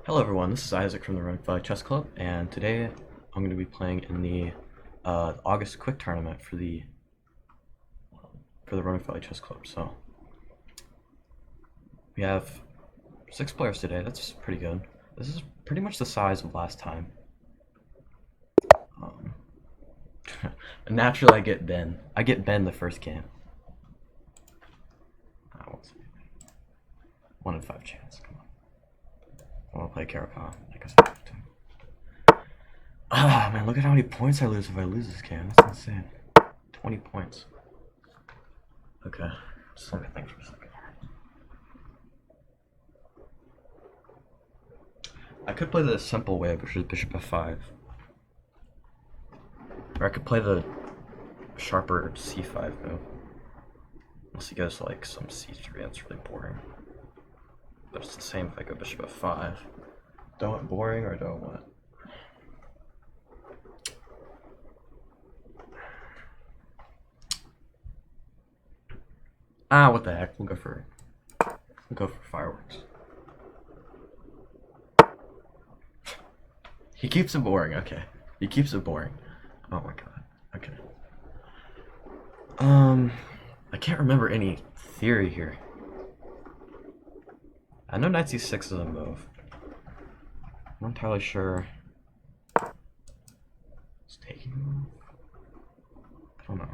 Hello everyone, this is Isaac from the Roanoke Valley Chess Club, and today I'm going to be playing in the August Quick Tournament for the Roanoke Valley Chess Club. So we have 6 players today. That's pretty good. This is pretty much the size of last time. And naturally, I get Ben. I get Ben the first game. I won't see. 1 in 5 chance. Come on. I want to play Caracal. I guess I have to. Ah, man, look at how many points I lose if I lose this game. That's insane. 20 points. Okay, just let me think for a second. I could play the simple way, which is bishop f5. Or I could play the sharper c5 move. Unless he goes like some c3, that's really boring. But it's the same if I go bishop f5. Do I want boring or do I want... Ah, what the heck? We'll go for fireworks. He keeps it boring. Okay, he keeps it boring. Oh my god. Okay. I can't remember any theory here. I know knight c6 is a move. I'm not entirely sure. It's taking a move. I don't know.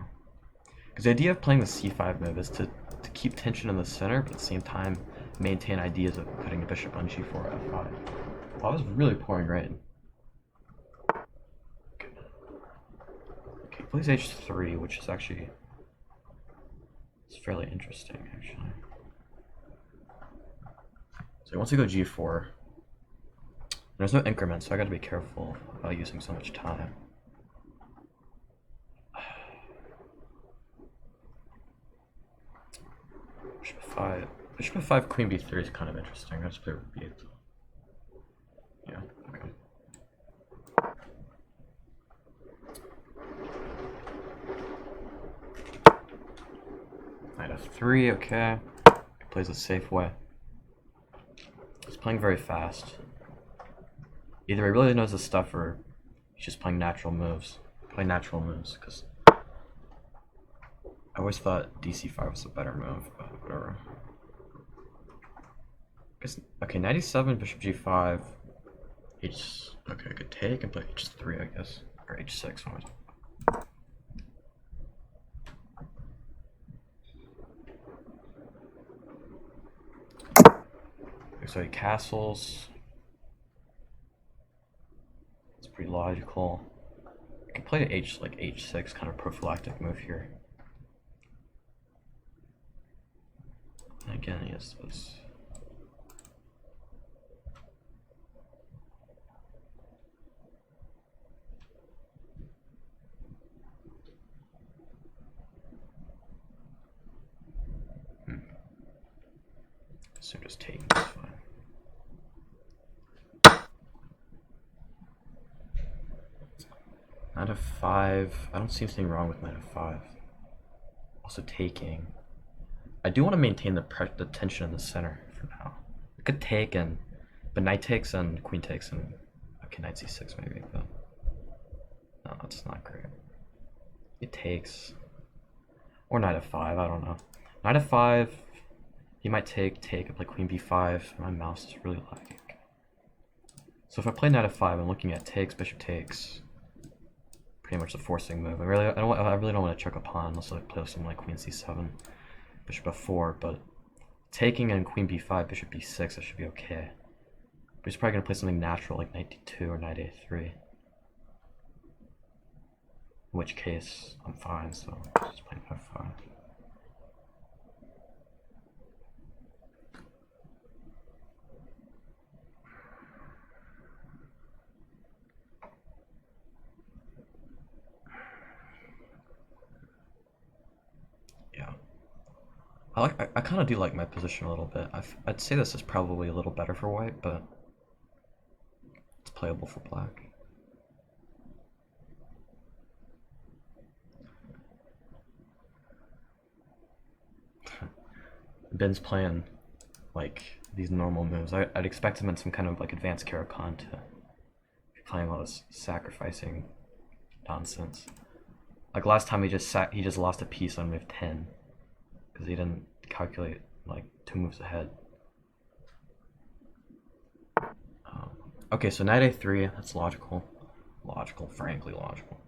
Because the idea of playing the c5 move is to keep tension in the center, but at the same time maintain ideas of putting a bishop on g4 or f5. Well, I was really pouring right. Okay, he plays h3, which is actually it's fairly interesting, actually. So he wants to go g4. There's no increment, so I gotta be careful about using so much time. Bishop f5. Bishop f5, queen b3 is kind of interesting. I just play rook b8. Yeah, okay. Knight f3, okay. He plays a safe way. He's playing very fast. Either he really knows his stuff or he's just playing natural moves. Play natural moves, because I always thought dc5 was a better move, but whatever. Okay, knight e7, bishop g5, okay, I could take and play h3, I guess, or h6. Okay, so he castles. It's pretty logical. I could play h6, kind of prophylactic move here. And again, he has this. So just taking is fine. Knight f5. I don't see anything wrong with knight f5. Also taking. I do want to maintain the tension in the center for now. I could take but knight takes and queen takes and okay, knight c6 maybe, but no, that's not great. It takes or knight f5. I don't know. Knight f5. He might take, and play queen b5. My mouse is really lagging. So if I play knight f5, I'm looking at takes, bishop takes. Pretty much the forcing move. I really don't want to check a pawn unless I play something like queen c7, bishop f4. But taking and queen b5, bishop b6, that should be okay. But he's probably gonna play something natural like knight d2 or knight a3. In which case, I'm fine. So I'm just playing f5. I kind of do like my position a little bit. I'd say this is probably a little better for white, but it's playable for black. Ben's playing like these normal moves. I'd expect him in some kind of like advanced Karakhan to be playing all this sacrificing nonsense. Like last time he just lost a piece on move 10 because he didn't calculate like 2 moves ahead. Okay, so knight a3, that's logical. Logical, frankly logical.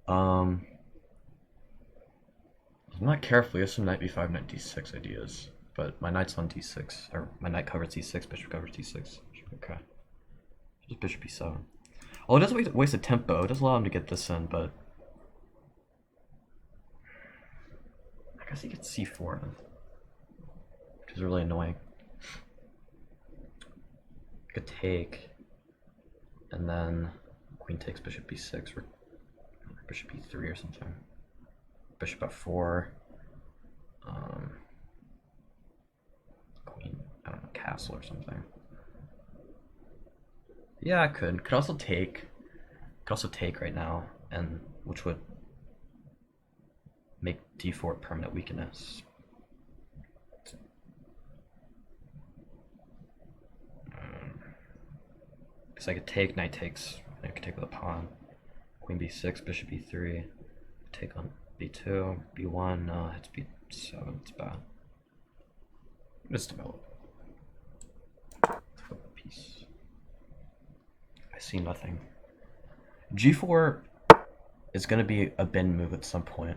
I'm not carefully, there's some knight b5, knight d6 ideas, but my knight's on d6, or my knight covers d6, bishop covers d6. Okay. Just bishop b7. Well, it doesn't waste a tempo, it does allow him to get this in, but I guess he gets c4, which is really annoying. I could take, and then queen takes bishop b6, or bishop e3 or something. Bishop f4. Queen, I don't know, castle or something. Yeah, I could. Could also take. Could also take right now, and which would make d4 permanent weakness. Because I could take, knight takes. I could take with a pawn. Queen b6, bishop e3. Take on b2, b1. No, it's b7. It's bad. Just develop. Piece. I see nothing. g4 is going to be a Ben move at some point.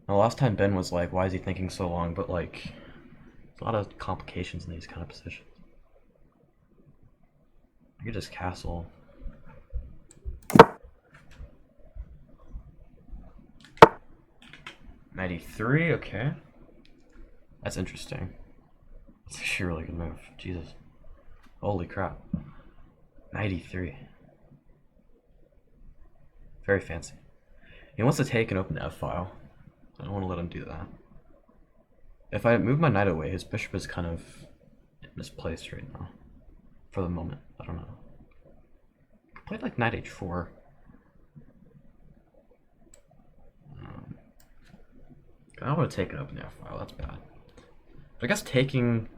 Now, last time Ben was like, why is he thinking so long? But like, there's a lot of complications in these kind of positions. I could just castle. Knight e3, okay. That's interesting. That's actually a really good move. Jesus. Holy crap. Knight e3. Very fancy. He wants to take and open the f-file. I don't want to let him do that. If I move my knight away, his bishop is kind of misplaced right now. For the moment. I don't know. I could play like knight h4. I don't want to take it up in the f-file, that's bad. But I guess taking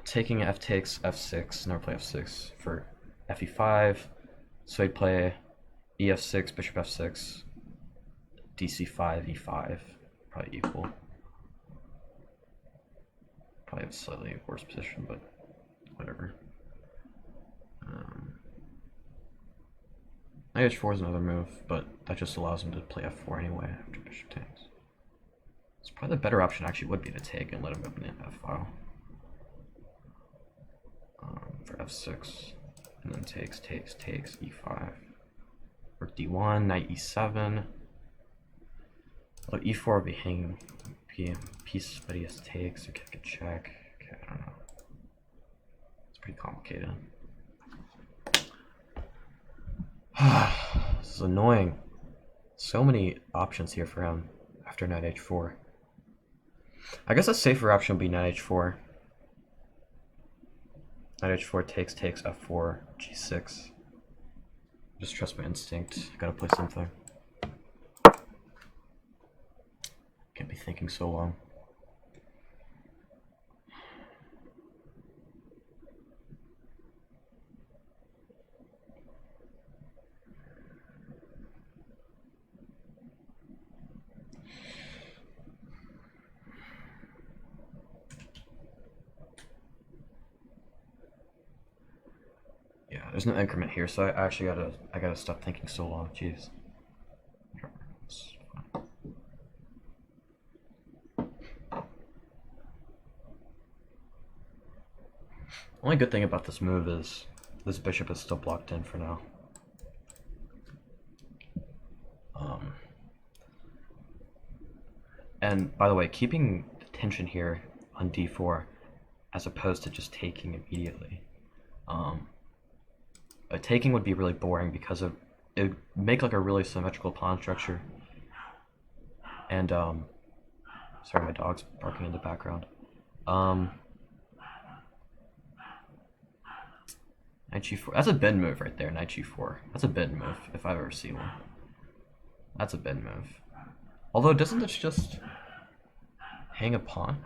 f takes f6, never play f6 for fe5, so I'd play ef6, bishop f6, dc5, e5, probably equal. Probably have a slightly worse position, but whatever. Knight h4 is another move, but that just allows him to play f4 anyway after bishop takes. So probably the better option actually would be to take and let him open the f-file. For f6, and then takes, e5. Rook d1, knight e7. Well, e4 would be hanging piece, but he has takes, okay, I could check. Okay, I don't know. It's pretty complicated. This is annoying. So many options here for him after knight h4. I guess a safer option would be knight h4. Knight h4 takes, f4, g6. Just trust my instinct. Gotta play something. Can't be thinking so long. There's no increment here, so I actually gotta stop thinking so long. Jeez. Only good thing about this move is this bishop is still blocked in for now. And by the way, keeping the tension here on d4 as opposed to just taking immediately. Taking would be really boring because it would make like a really symmetrical pawn structure. And sorry, my dog's barking in the background. Knight g4. That's a bend move right there. Knight g4. That's a bend move if I've ever seen one. That's a bend move. Although doesn't this just Hang a pawn?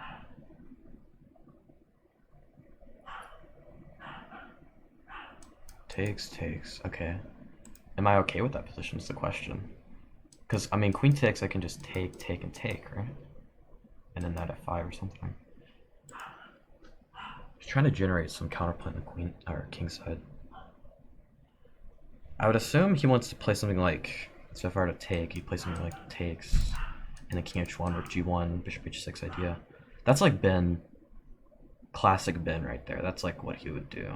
Takes. Okay. Am I okay with that position is the question. Because, I mean, queen takes, I can just take, and take, right? And then knight f5 or something. He's trying to generate some counterplay on the queen, or king side. I would assume he wants to play something like, so if I were to take, he'd play something like takes, and then king h1, rook g1, bishop h6 idea. That's like Ben, classic Ben right there. That's like what he would do.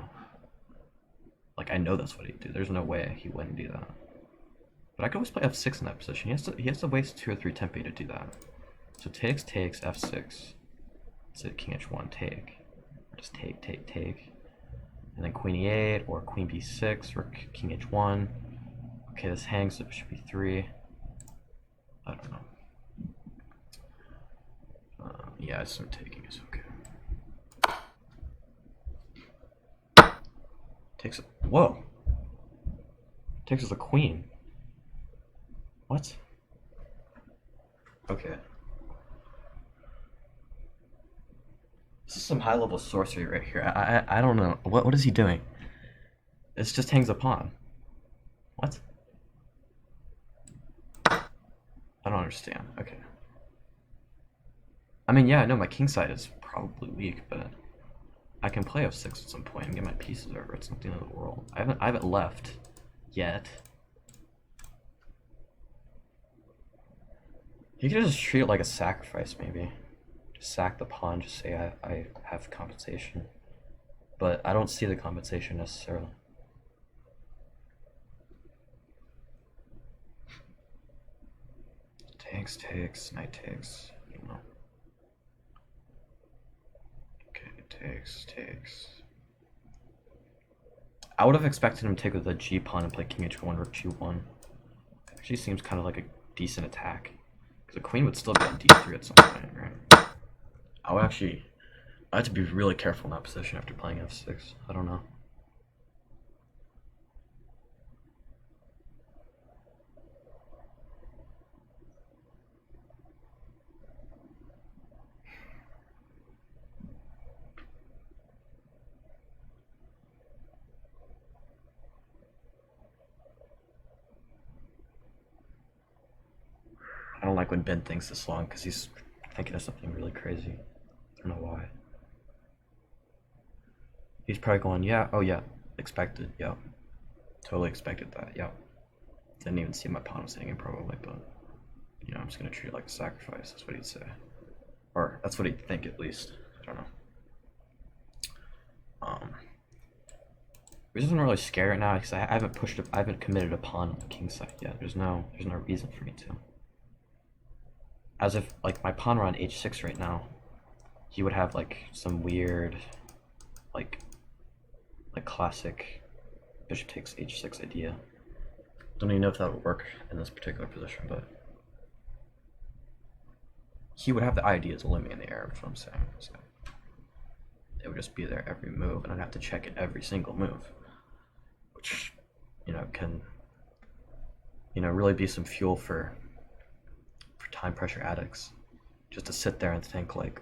Like, I know that's what he'd do. There's no way he wouldn't do that. But I could always play f6 in that position. He has to waste 2 or 3 tempi to do that. So takes, f6. So king h1, take. Just take. And then queen e8 or queen b6 or king h1. Okay, this hangs, so it should be 3. I don't know. Yeah, I assume taking is okay. Takes. Whoa. Takes as a queen. What? Okay. This is some high-level sorcery right here. I don't know. What is he doing? This just hangs a pawn. What? I don't understand. Okay. I mean, yeah, I know my king side is probably weak, but I can play f6 at some point and get my pieces over. It's not the end of the world. I haven't left yet. You could just treat it like a sacrifice, maybe. Just sack the pawn, just say I have compensation. But I don't see the compensation necessarily. Takes, knight takes. I don't know. Okay, takes. I would have expected him to take with the g pawn and play king h1 or g1. Actually seems kind of like a decent attack. Because the queen would still be on d3 at some point, right? I have to be really careful in that position after playing f6. I don't know. I don't like when Ben thinks this long because he's thinking of something really crazy. I don't know why. He's probably going, yeah, oh yeah, expected, yeah. Totally expected that, yeah. Didn't even see my pawn was hanging probably, but, you know, I'm just going to treat it like a sacrifice. That's what he'd say. Or that's what he'd think at least. I don't know. Which isn't really scary right now because I haven't committed a pawn on the king side yet. There's no reason for me to. As if, like, my pawn were on h6 right now, he would have, like, some weird, like classic bishop takes h6 idea. Don't even know if that would work in this particular position, but he would have the ideas looming in the air, is what I'm saying. So it would just be there every move, and I'd have to check it every single move, which, you know, can, you know, really be some fuel for time pressure addicts, just to sit there and think, like,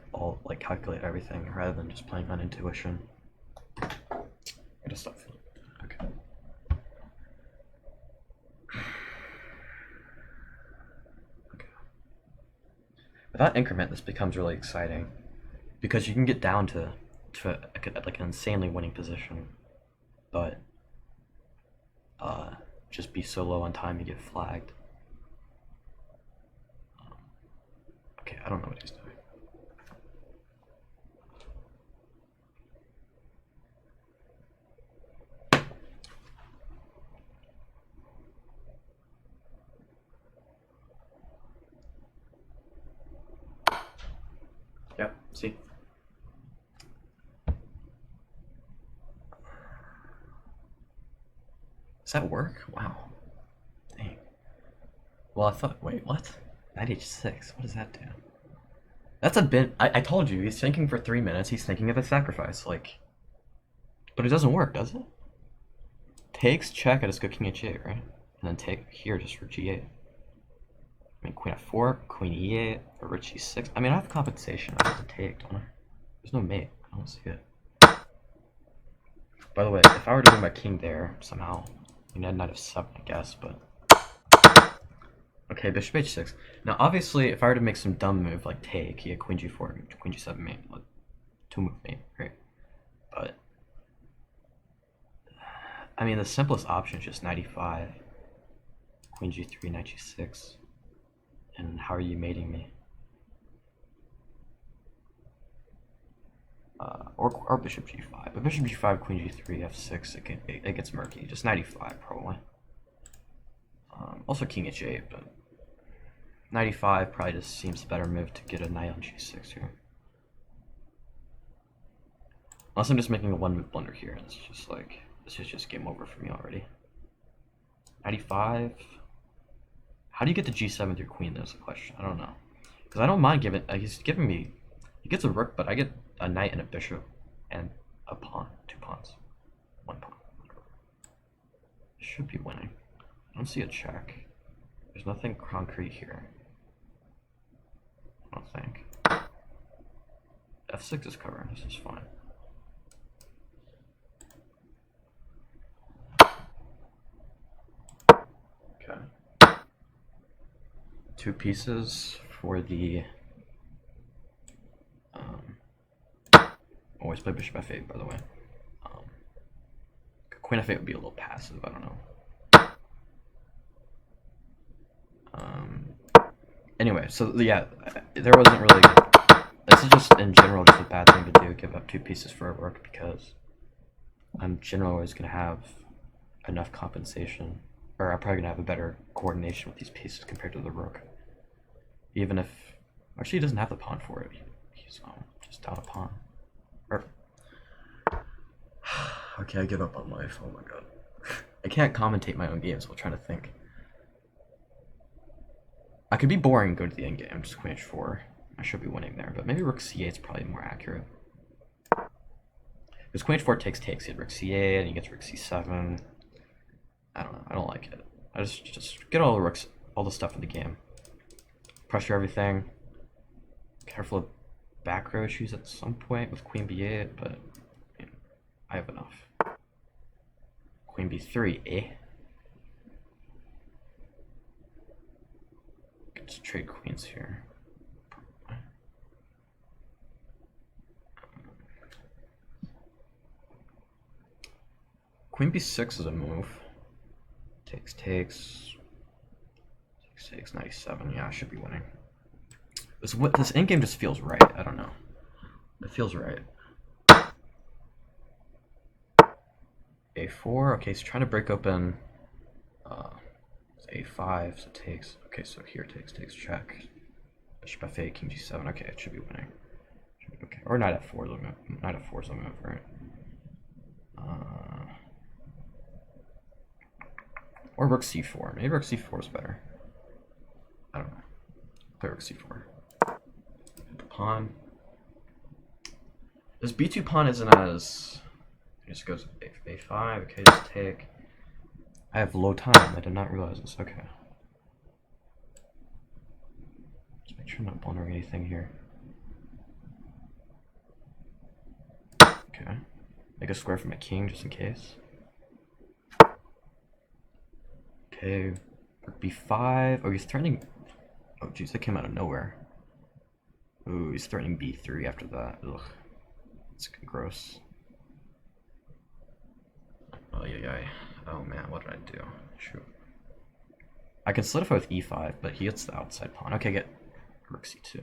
calculate everything rather than just playing on intuition. I just stop. Okay. Without increment, this becomes really exciting because you can get down to like an insanely winning position, but just be so low on time you get flagged. Okay, I don't know what he's doing. Yep, see? Does that work? Wow. Dang. Well, I thought, wait, what? Knight h6, what does that do? That's a bit, I told you, he's thinking for 3 minutes, he's thinking of a sacrifice, like, but it doesn't work, does it? Takes, check, I just go king h8, right? And then take here just for g8. mean, queen f4, queen e8, or rook g6. I mean, I have compensation. I have to take, don't I? There's no mate. I don't see it. By the way, if I were to move my king there somehow, you know, knight f7, I guess, but okay, bishop h6. Now, obviously, if I were to make some dumb move like take, he had queen g4, queen g7 mate, like two move mate, right? But I mean, the simplest option is just knight e5, queen g3, knight g6, and how are you mating me? Or bishop g5, but bishop g5, queen g3, f6, it gets murky. Just knight e5 probably. Also king h8, but knight e5 probably just seems a better move to get a knight on g6 here. Unless I'm just making a one-move blunder here. It's just like, this is just game over for me already. Knight e5. How do you get to g7 with your queen? That's the question. I don't know. Because I don't mind giving, he's giving me, he gets a rook, but I get a knight and a bishop and a pawn. 2 pawns. 1 pawn. Should be winning. I don't see a check. There's nothing concrete here. I don't think. f6 is covering. This is fine. Okay. 2 pieces for the always play bishop f8, by the way. Queen f8 would be a little passive, I don't know. Anyway, so yeah, there wasn't really, this is just in general just a bad thing to do, give up 2 pieces for a rook, because I'm generally always going to have enough compensation, or I'm probably going to have a better coordination with these pieces compared to the rook. Even if, actually he doesn't have the pawn for it, he's just down a pawn. Okay, I give up on life, oh my god. I can't commentate my own games while trying to think. I could be boring and go to the end game, just queen h4. I should be winning there, but maybe rook c8 is probably more accurate. Because queen h4 takes, he had rook c8, and he gets rook c7. I don't know, I don't like it. I just get all the rooks, all the stuff in the game. Pressure everything. Careful of back row issues at some point with queen b8, but I mean, I have enough. Queen b3, eh? Let's trade queens here. Queen b6 is a move. Takes, knight e7. Yeah, I should be winning. This endgame just feels right. I don't know. It feels right. a4. Okay, he's trying to break open. a5, so takes. Okay, so here takes, check. Bishop f8, king g7. Okay, it should be winning. Okay, or knight f4 is a move. Knight f4 is a move, right? Or rook c4. Maybe rook c4 is better. I don't know. Play rook c4. The pawn. This b2 pawn isn't as. It just goes a5. Okay, just take. I have low time. I did not realize this. Okay. Just make sure I'm not blundering anything here. Okay. Make a square for my king just in case. Okay. Rook b5. Oh, he's threatening. Oh, jeez, that came out of nowhere. Ooh, he's threatening b3 after that. Ugh. It's gross. Oh, yeah. Oh, man, what did I do? Shoot. I can solidify with e5, but he gets the outside pawn. Okay, get rook c2.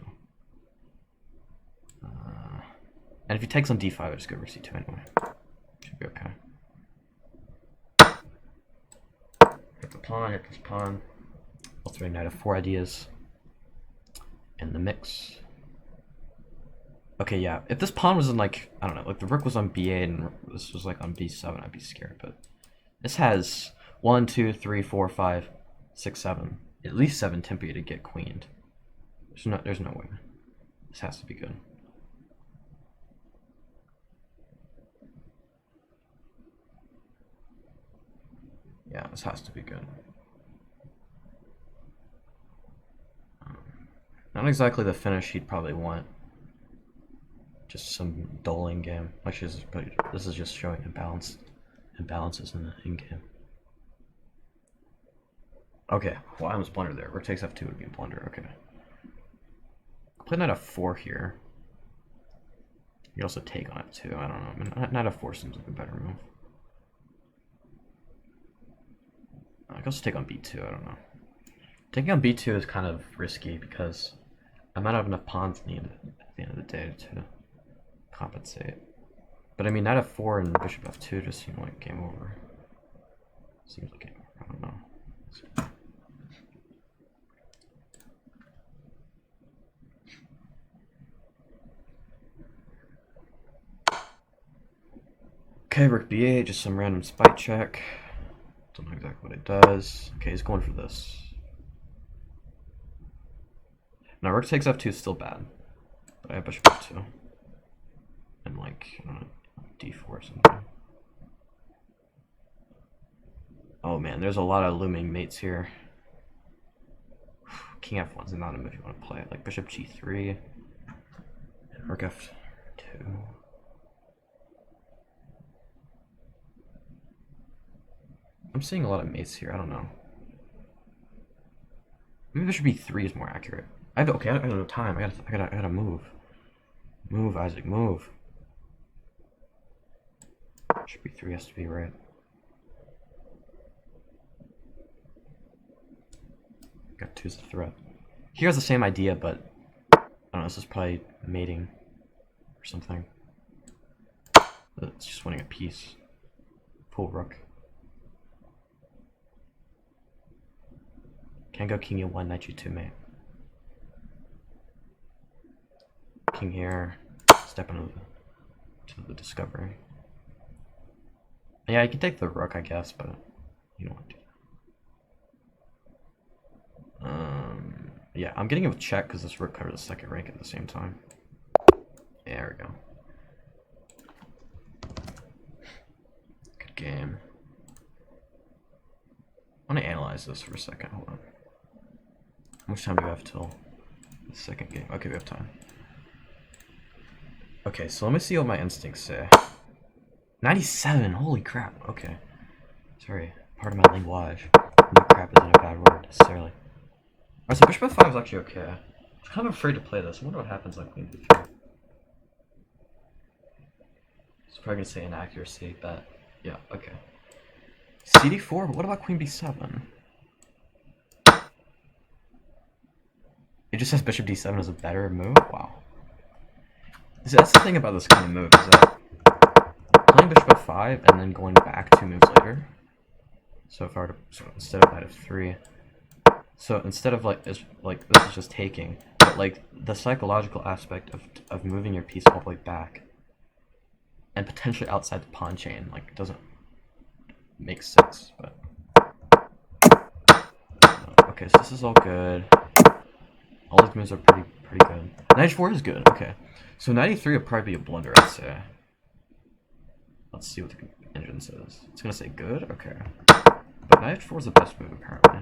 And if he takes on d5, I just go rook c2 anyway. Should be okay. Hit the pawn, hit this pawn. All 3 knight f4 ideas in the mix. Okay, yeah. If this pawn was in, like, I don't know, like the rook was on b8 and this was like on b7, I'd be scared. But this has 1, 2, 3, 4, 5, 6, 7, at least 7 tempi to get queened. There's no way. This has to be good. Yeah, this has to be good. Not exactly the finish he'd probably want. Just some dulling game. Actually, this is just showing imbalances in the in-game. Okay, well, I almost blundered there. Rook takes f2 would be a blunder. Okay. Play knight f4 here. You also take on f2. I don't know. I mean, knight f4 seems like a better move. I can also take on b2. I don't know. Taking on b2 is kind of risky because I might have enough pawns needed at the end of the day to compensate. But I mean, knight f4 and bishop f2 just seem like game over. Seems like game over. I don't know. Okay, rook b8, just some random spite check. Don't know exactly what it does. Okay, he's going for this. Now rook takes f2 is still bad. But I have bishop f2. And like, I don't know, d4 or something. Oh man, there's a lot of looming mates here. King f1 is not a move you want to play. Like bishop g3. And rook f2. I'm seeing a lot of mates here. I don't know. Maybe bishop b3 is more accurate. Okay, I don't have time. I gotta move. Move, Isaac, move. Bishop b3 has to be right. Got 2's the threat. He has the same idea, but I don't know. This is probably mating or something. It's just winning a piece. Full rook. Can't go king e1, knight g2, mate. King here, step into the discovery. Yeah, you can take the rook, I guess, but you don't want to do that. Yeah, I'm getting a check because this rook covers the second rank at the same time. Yeah, there we go. Good game. I want to analyze this for a second. Hold on. How much time do we have till the second game? Okay, we have time. Okay, so let me see what my instincts say. 97, holy crap, okay. Sorry, pardon my language. Crap isn't a bad word, necessarily. Alright, so bishop f5 is actually okay. I'm kind of afraid to play this. I wonder what happens on queen b3. It's probably going to say inaccuracy, but yeah, okay. cd4, but what about queen b7? It just says bishop d7 is a better move? Wow. See, that's the thing about this kind of move, is that playing bishop f5 and then going back 2 moves later. So if I were to, so instead of knight f3, so instead of like this is just taking, but like the psychological aspect of moving your piece all the way back and potentially outside the pawn chain, like, doesn't make sense. But okay, so this is all good. All these moves are pretty good. Knight h4 is good. Okay, so knight e3 would probably be a blunder, I'd say. Let's see what the engine says. It's gonna say good. Okay, but knight h4 is the best move apparently.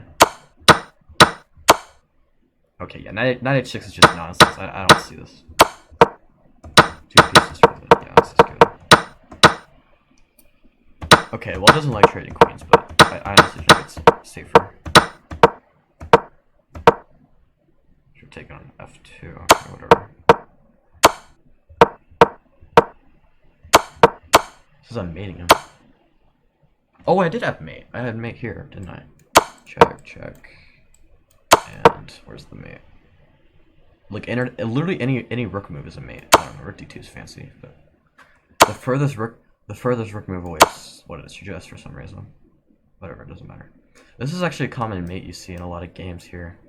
Okay, yeah, knight h6 is just nonsense. I don't see this. 2 pieces for the, yeah, this is good. Okay, well, it doesn't like trading queens, but I honestly think it's safer. Should take on f2, okay, whatever. This is I'm mating him. Oh, I did have mate. I had mate here, didn't I? Check, check. And where's the mate? Like, literally any rook move is a mate. I don't know, rook d2 is fancy, but the furthest rook move away is what it suggests for some reason. Whatever, it doesn't matter. This is actually a common mate you see in a lot of games here.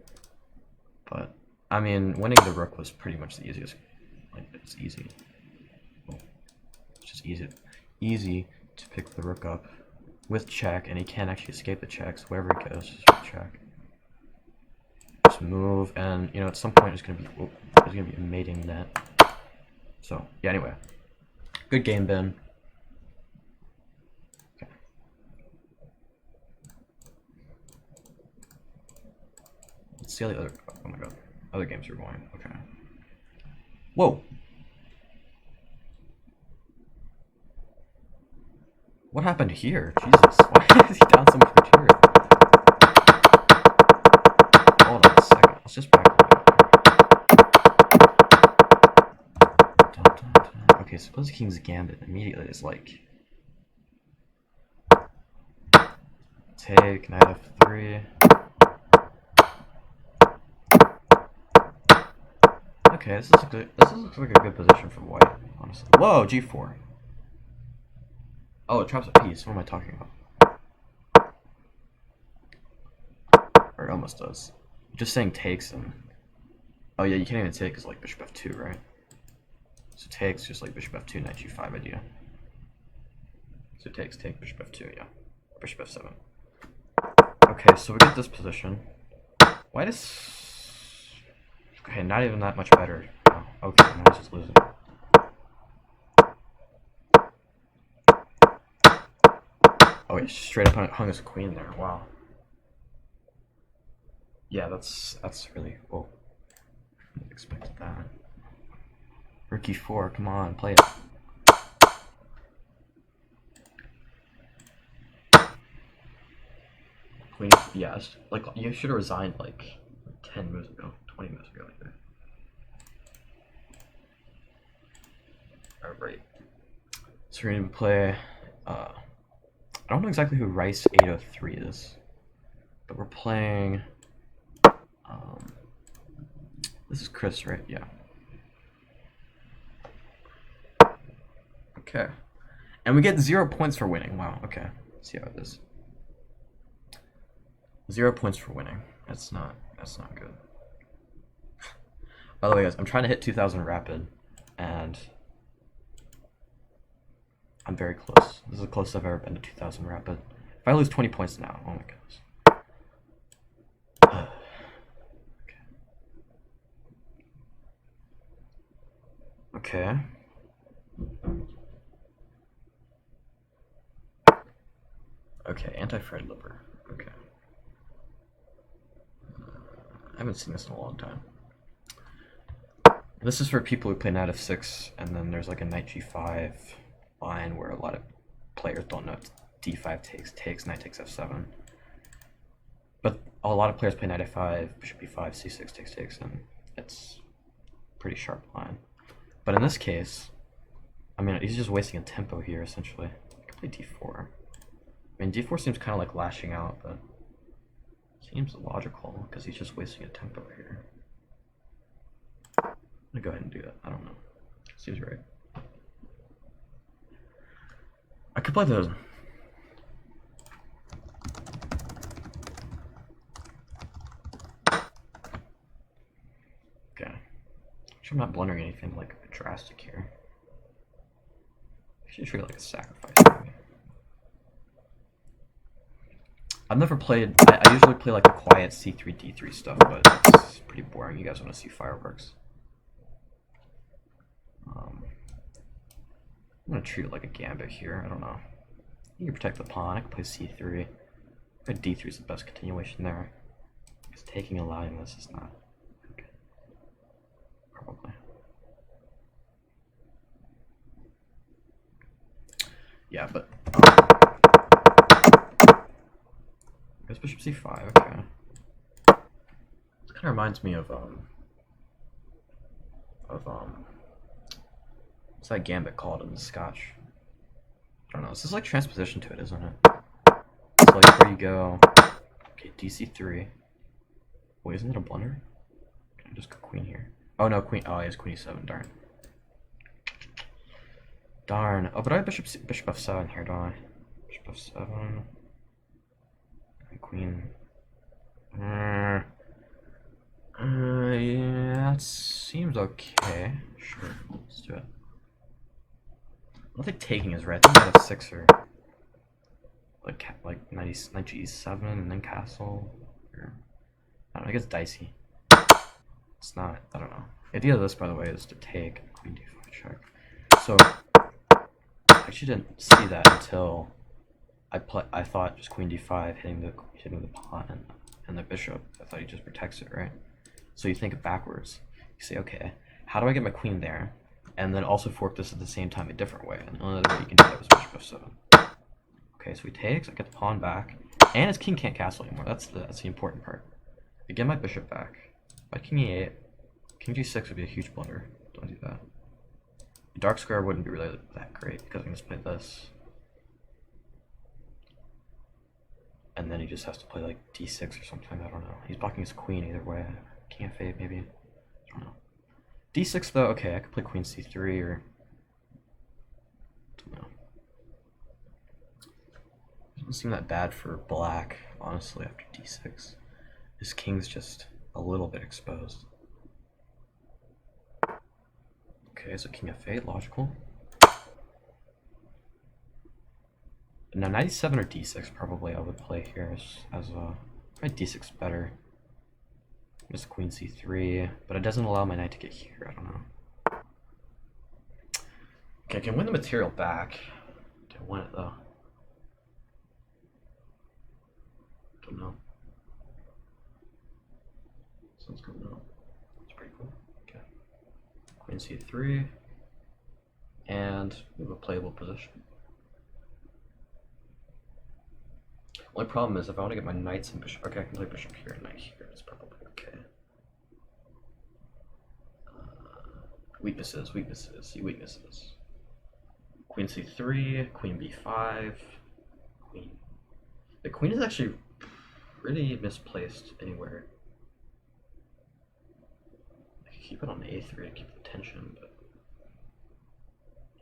But I mean, winning the rook was pretty much the easiest. Like, it's easy. It's just easy to pick the rook up with check, and he can't actually escape the checks. Wherever he goes, just check. Just move, and you know, at some point there's gonna be a mating net. So yeah, anyway, good game, Ben. Okay. Let's see how the other. Oh my god. Other games are going. Okay. Whoa. What happened here? Jesus. Why is he down so much material? Hold on a second. Let's just back up. Okay, suppose King's Gambit immediately is like take knight f3. Okay, this looks like a good position for white, honestly. Whoa, g4. Oh, it traps a piece. What am I talking about? Or it almost does. Just saying takes and... Oh yeah, you can't even take because like bishop f2, right? So takes just like bishop f2, knight g5 idea. So takes, take, bishop f2, yeah. Bishop f7. Okay, so we get this position. White is... Okay, not even that much better. Oh, okay, now he's just losing. Oh, he straight up hung his queen there. Wow. Yeah, that's really... Whoa. I expected that. Rook e4, come on, play it. Queen, yes. Like, you should have resigned like 10 moves ago, 20 moves ago. Like Alright. So we're gonna play, I don't know exactly who Rice 803 is, but we're playing, this is Chris, right? Yeah. Okay. And we get 0 points for winning. Wow, okay. Let's see how it is. 0 points for winning. That's not good. By the way, guys, I'm trying to hit 2,000 rapid, and I'm very close. This is the closest I've ever been to 2,000 rapid. If I lose 20 points now, oh my goodness. Okay. Okay, anti-Fred Lipper. Okay. I haven't seen this in a long time. This is for people who play knight f6, and then there's like a knight g5 line where a lot of players don't know d5 takes, knight takes f7. But a lot of players play knight f5, bishop e5, c6 takes, and it's a pretty sharp line. But in this case, I mean, he's just wasting a tempo here, essentially. I could play d4. I mean, d4 seems kind of like lashing out, but seems logical, because he's just wasting a tempo here. I'm gonna go ahead and do that. I don't know. Seems right. I could play those. Okay. I'm not blundering anything like drastic here. I should treat it like a sacrifice. Maybe. I've never played. I usually play like the quiet c3 d3 stuff, but it's pretty boring. You guys want to see fireworks? I'm gonna treat it like a gambit here. I don't know. You can protect the pawn. I can play c3. I think d3 is the best continuation there. Because taking and allowing this is not okay. Probably. Yeah, but I guess bishop c5. Okay. This kind of reminds me of what's that gambit called in the Scotch? I don't know. This is like transposition to it, isn't it? So like where you go. Okay, dc3. Wait, isn't it a blunder? Can I just go queen here? Oh no, queen. Oh, he has queen e7. Darn. Darn. Oh, but I have bishop f7 here, don't I? Bishop f7. And queen. Yeah, that seems okay. Sure, let's do it. I don't think taking is right. I think knight f6 or like knight g7 and then castle. Or, I don't know. I guess dicey. It's not. I don't know. The idea of this, by the way, is to take queen d5 check. So I actually didn't see that until I thought just queen d5 hitting the pawn and the bishop. I thought he just protects it, right? So you think backwards. You say, okay, how do I get my queen there, and then also fork this at the same time a different way? And the only other way you can do that is bishop f7. Okay, so he takes. I get the pawn back, and his king can't castle anymore. That's the important part. I get my bishop back. My king e8. King g6 would be a huge blunder. Don't do that. The dark square wouldn't be really that great because I can just play this. And then he just has to play like d6 or something. I don't know. He's blocking his queen either way. King f8 maybe. I don't know. d6 though, okay, I could play queen c3 or... I don't know. Doesn't seem that bad for black, honestly, after d6. His king's just a little bit exposed. Okay, so king f8, logical. Now knight e7 or d6 probably I would play here as probably d6 better. Just queen c3, but it doesn't allow my knight to get here, I don't know. Okay, I can win the material back. Do I win it though? Don't know. Sounds good though. It's pretty cool. Okay. Queen c3, and we have a playable position. Only problem is if I want to get my knights and bishop. Okay, I can play bishop here and knight here. It's probably okay. Weaknesses, weaknesses. Queen c3, queen b5, queen. The queen is actually pretty misplaced anywhere. I could keep it on a3 to keep the tension, but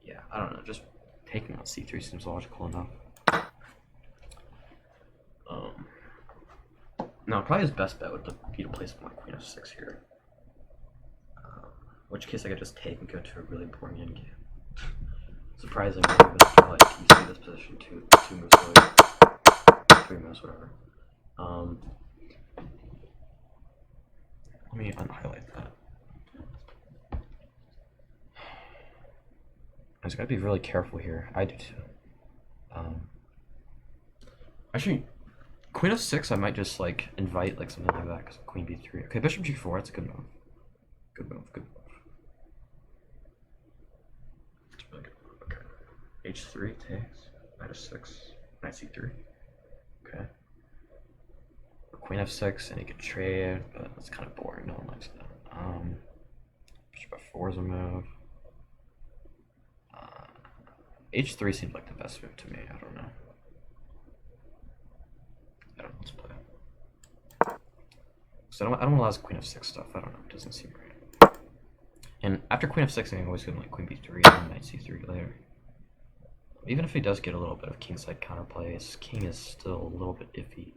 yeah, I don't know. Just taking on c3 seems logical enough. No, probably his best bet would be to place my queen f6 here. In which case I could just take and go to a really boring endgame. Surprisingly, even after like you see this position two moves away, 3 moves, whatever. Let me unhighlight that. I just gotta be really careful here. I do too. Actually, queen f6 I might just like invite like something like that because queen b3. Okay, bishop g4, that's a good move. Good move. It's really good move. Okay. h3 takes. Knight f6. Knight c3. Okay. Queen f6 and he could trade, but that's kind of boring. No one likes that. Bishop f4 is a move. h3 seems like the best move to me. I don't know. Let's play. So I don't allow queen f6 stuff. I don't know. It doesn't seem right. And after queen f6, I think I'm always going to like queen b3 and knight c3 later. Even if he does get a little bit of kingside counterplay, his king is still a little bit iffy.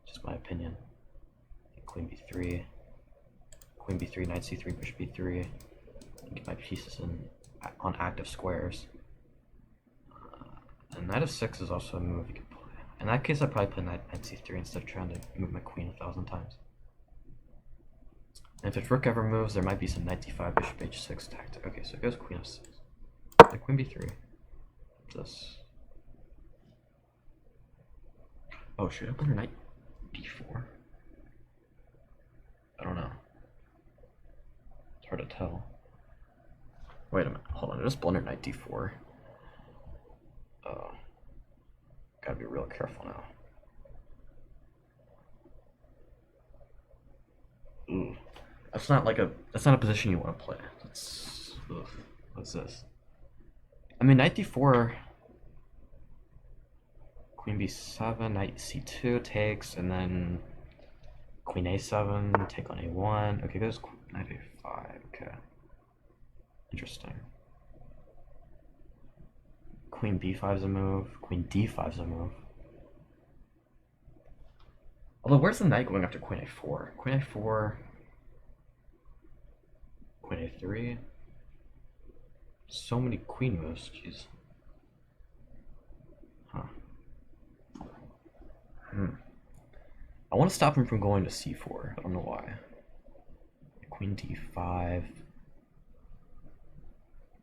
Just my opinion. Queen b3, knight c3, bishop b3. Get my pieces on active squares. And knight f6 is also a move you can play. In that case, I'd probably play knight c3 instead of trying to move my queen 1,000 times. And if his rook ever moves, there might be some knight d5, bishop h6 tactic. Okay, so it goes queen f6. Like queen b3. This. Oh, should I play knight d4? I don't know. It's hard to tell. Wait a minute. Hold on. I just blundered knight d4. Gotta be real careful now. Ooh. That's not a position you want to play. What's this? I mean, knight d4, queen b7, knight c2 takes, and then queen a7, take on a1. Okay, goes knight a5. Okay. Interesting. Queen b5 is a move. Queen d5 is a move. Although, where's the knight going after queen a4? Queen a4, queen a3. So many queen moves. Jeez. Huh. I want to stop him from going to c4. I don't know why. Queen d5.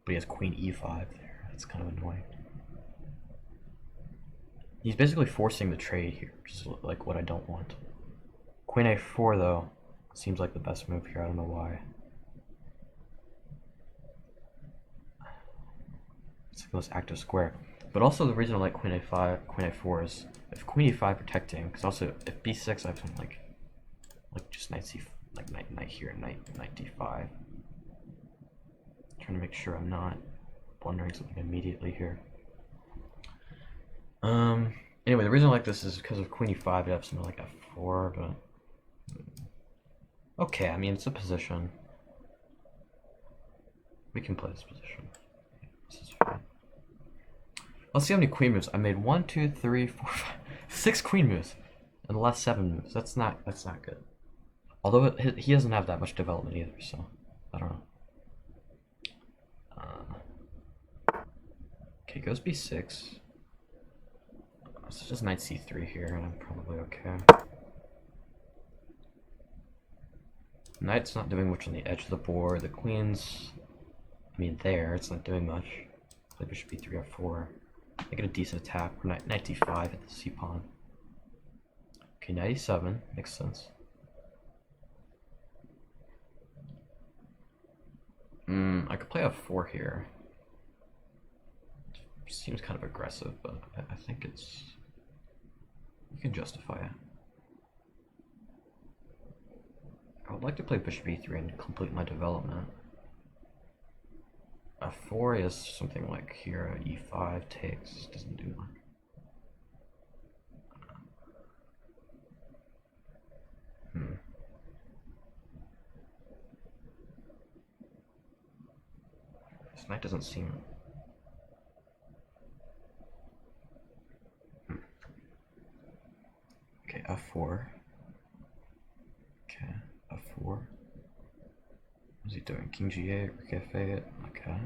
But he has queen e5 there. That's kind of annoying. He's basically forcing the trade here, which is like what I don't want. Queen a4 though. Seems like the best move here. I don't know why. It's the most active square. But also the reason I like queen a5, queen a4 is if queen e5 protecting, because also if b6 I have something like just knight c, like knight here, knight d5. Trying to make sure I'm not blundering something immediately here. Anyway, the reason I like this is because of queen e5, I have something like f4, but okay, I mean it's a position. We can play this position. This is fine. Let's see how many queen moves. I made 1, 2, 3, 4, 5, 6 queen moves in the last 7 moves. That's not good. Although he doesn't have that much development either, so I don't know. Okay, goes b6. So just knight c3 here, and I'm probably okay. Knight's not doing much on the edge of the board. The queen's, I mean, there, it's not doing much. Play bishop b3 f4. I get a decent attack. Or knight d5 at the c pawn. Okay, knight e7 makes sense. I could play f4 here. Seems kind of aggressive, but I think it's, you can justify it. I would like to play bishop e3 and complete my development. f4 is something like here, e5 takes, doesn't do much. This knight doesn't seem... Okay, f4. Okay, f4. What's he doing? King g8, rook f8. Okay.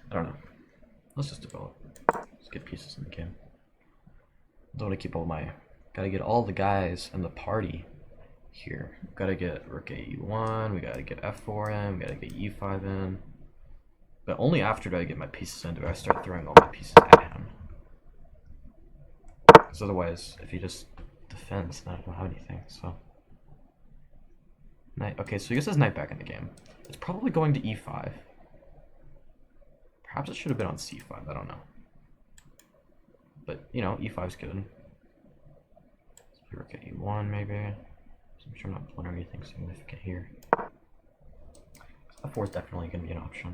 I don't know. Let's just develop. Let's get pieces in the game. Don't want to keep all my... Gotta get all the guys in the party here. Gotta get rook e1, we gotta get f4 in, we gotta get e5 in. But only after do I get my pieces in do I start throwing all my pieces at him. Because otherwise, if he just defends, then I don't have anything, so... Knight, okay, so he gets his knight back in the game. It's probably going to e5. Perhaps it should have been on c5, I don't know. But, you know, e5's good. Let's play rook at e1, maybe. I'm sure I'm not pulling anything significant here. f4 is definitely going to be an option.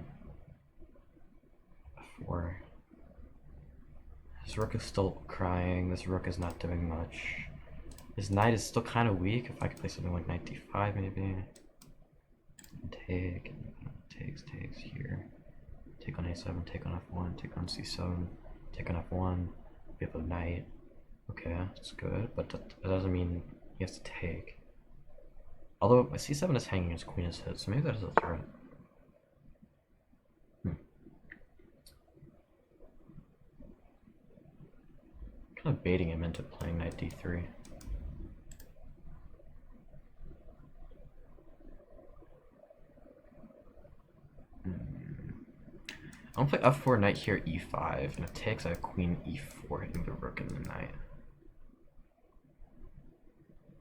f4. This rook is still crying. This rook is not doing much. His knight is still kind of weak. If I could play something like knight d5, maybe. Take, takes here. Take on a7, take on f1, take on c7, take on f1. We have a knight. Okay, that's good, but that doesn't mean he has to take. Although my c7 is hanging, his queen is hit, so maybe that is a threat. Kind of baiting him into playing knight d3. I'm gonna play f4, knight here, e5, and it takes, I have queen e4 hitting the rook and the knight.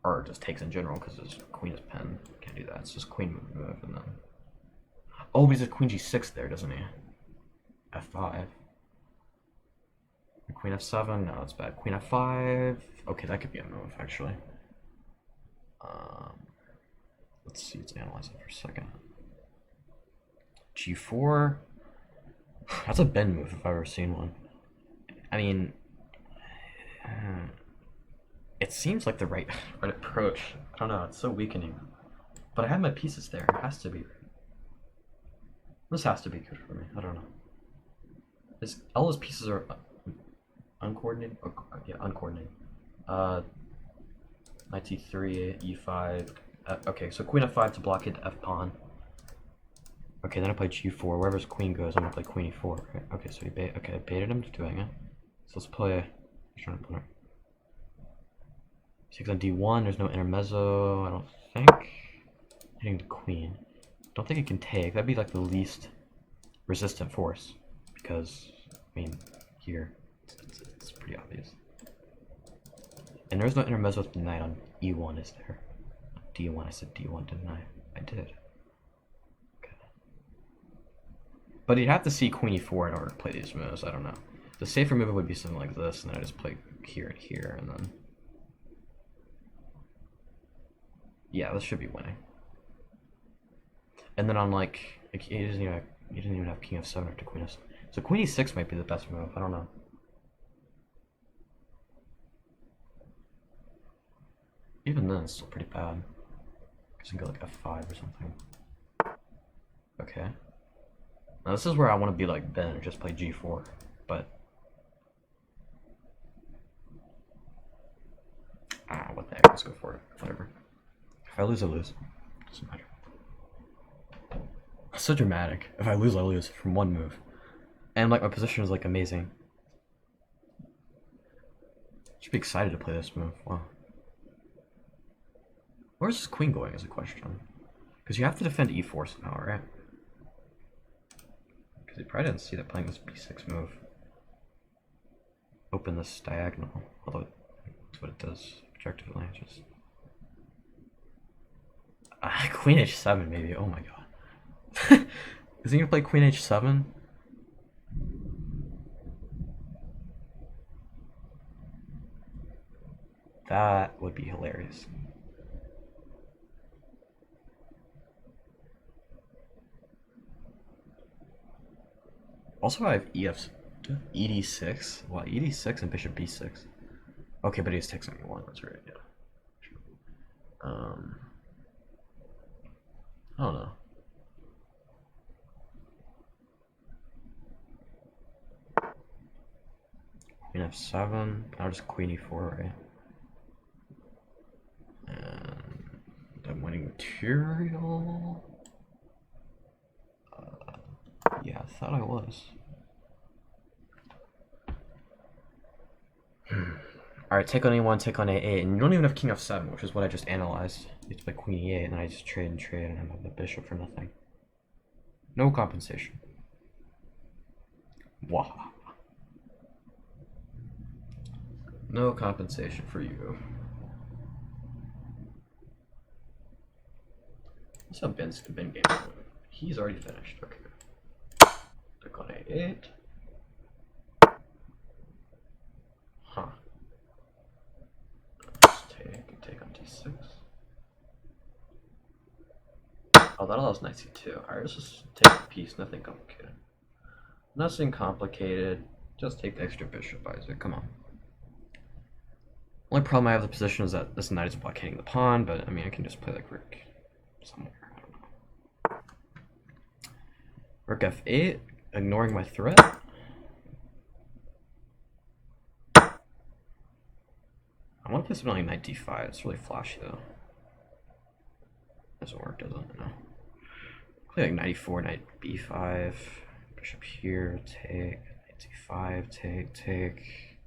Or just takes in general because his queen is pinned. Can't do that. It's just queen move and then. Oh, but he's a queen g6 there, doesn't he? f5. Queen f7. No, it's bad. Queen f5. Okay, that could be a move actually. Let's see. Let's analyze it for a second. g4. That's a bend move if I've ever seen one. I mean, it seems like the right approach. I don't know, it's so weakening. But I have my pieces there. It has to be. This has to be good for me. I don't know. All those pieces are uncoordinated? Oh, yeah, uncoordinated. Knight t3, e5. Okay, so queen f5 to block it to f-pawn. Okay, then I play g4. Wherever his queen goes, I'm gonna play queen e4. Right? Okay, so I baited him to doing it. So let's play Trying to put it. Takes on d1. There's no intermezzo. I don't think. Hitting the queen. Don't think it can take. That'd be like the least resistant force, because I mean here it's pretty obvious. And there's no intermezzo with the knight on e1, is there? d1. I said d1, didn't I? I did. Okay. But you'd have to see queen e4 in order to play these moves. I don't know. The safer move would be something like this, and then I just play here and here, and then yeah, this should be winning. And then on like he doesn't even have king f7 after queen f7. So queen e6 might be the best move. I don't know. Even then, it's still pretty bad. I can go like f5 or something. Okay. Now this is where I want to be like Ben and just play g4, but what the heck? Let's go for it. Whatever. If I lose, I lose. Doesn't matter. It's so dramatic. If I lose, I lose from one move. And like my position is like amazing. Should be excited to play this move. Wow. Where's this queen going is a question. Because you have to defend e4 somehow, right? Because you probably didn't see that playing this b6 move. Open this diagonal. Although that's what it does objectively. Just queen h7 maybe. Oh my god. Is he gonna play queen h7? That would be hilarious. Also, I have ed6. Wow, ed6 and bishop b6. Okay, but he just takes on e1. That's right. Yeah. I don't know. Queen f7. Now just queen e4, right? And I'm winning material. Yeah, I thought I was. Alright, take on e1, take on a8, and you don't even have king f7, which is what I just analyzed. You have to play queen e8, and then I just trade, and I have the bishop for nothing. No compensation. Wah. No compensation for you. Let's have Ben's been game. He's already finished. Okay. Click on a8. Huh. Let's take on d6. Oh, that allows knight c2. Alright, let's just take a piece. Nothing complicated. Nothing complicated. Just take the extra bishop, Isaac. Come on. Only problem I have with the position is that this knight is blockading the pawn, but I mean, I can just play like rook somewhere. I don't know. Rook f8, ignoring my threat. I want to play something like knight d5. It's really flashy though. Doesn't work, does it? No. Play like knight e4, knight b5, bishop here, take, knight d5, take.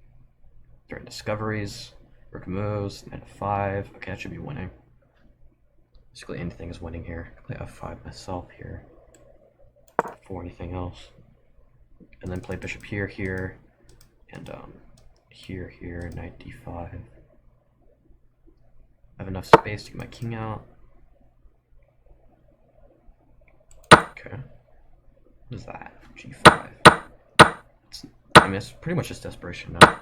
During discoveries, rook moves, knight f5. Okay, that should be winning. Basically anything is winning here. Play f5 myself here. For anything else. And then play bishop here, and here, knight d5. I have enough space to get my king out. Okay. What is that? g5. I mean, it's pretty much just desperation now.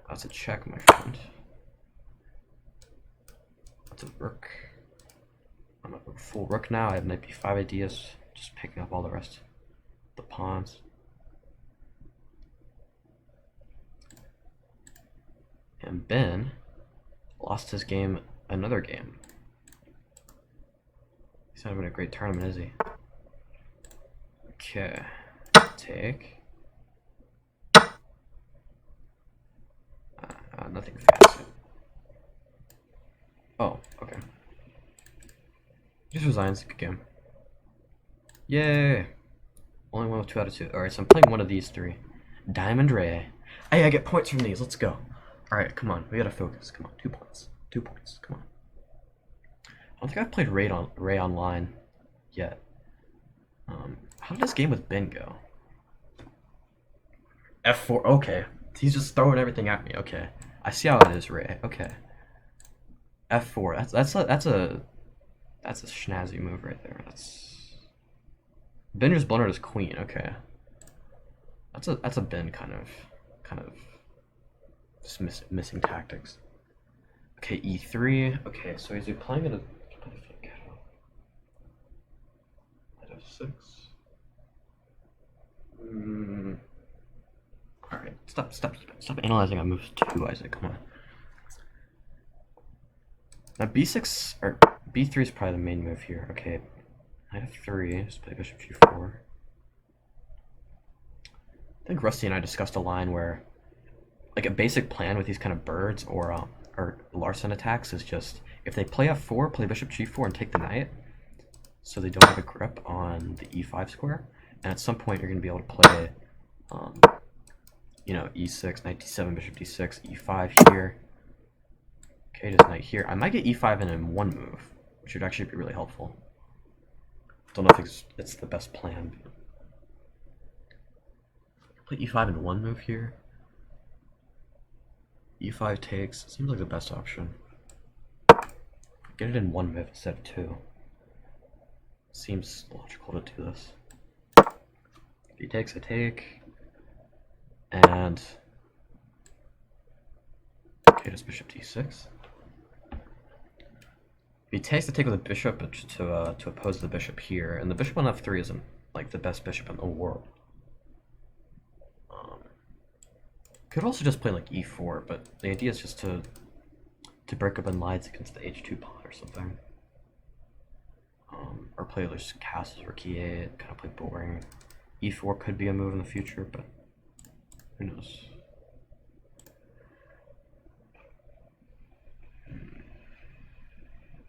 That's a check, my friend. That's a rook. I'm a full rook now. I have knight b5 ideas. Just picking up all the rest of the pawns. And Ben lost his game, another game. He's not having a great tournament, is he? Okay. Take. Nothing fancy. Oh, okay. Just resigns. Good game. Yay! Only one with 2 out of 2. Alright, so I'm playing one of these three. Diamond Ray. Hey, I get points from these. Let's go. All right, come on. We gotta focus. Come on, 2 points. 2 points. Come on. I don't think I've played Ray online yet. How did this game with Ben go? F4. Okay, he's just throwing everything at me. Okay, I see how it is, Ray. Okay. F4. That's a snazzy move right there. Ben just blundered his queen. Okay. That's a Ben kind of just missing tactics. Okay, E3. Okay, so is he playing it? Knight F6. All right, stop analyzing our moves too, Isaac. Come on. Now B6 or B3 is probably the main move here. Okay, Knight F3. Just play Bishop G4. I think Rusty and I discussed a line where, like, a basic plan with these kind of birds or Larson attacks is just if they play F4, play Bishop G4 and take the knight, so they don't have a grip on the E5 square. And at some point, you're going to be able to play, you know, E6, Knight D7, Bishop D6, E5 here. Okay, just Knight here. I might get E5 in one move, which would actually be really helpful. Don't know if it's the best plan. Play E5 in one move here. E5 takes. Seems like the best option. Get it in one move instead of two. Seems logical to do this. If he takes, I take. And okay, just Bishop D6. If he takes, I take with a bishop to oppose the bishop here, and the bishop on F3 isn't like the best bishop in the world. Could also just play like E4, but the idea is just to break up in lines against the H2 pawn or something. Or play just castles or K8, kind of play boring. E4 could be a move in the future, but who knows?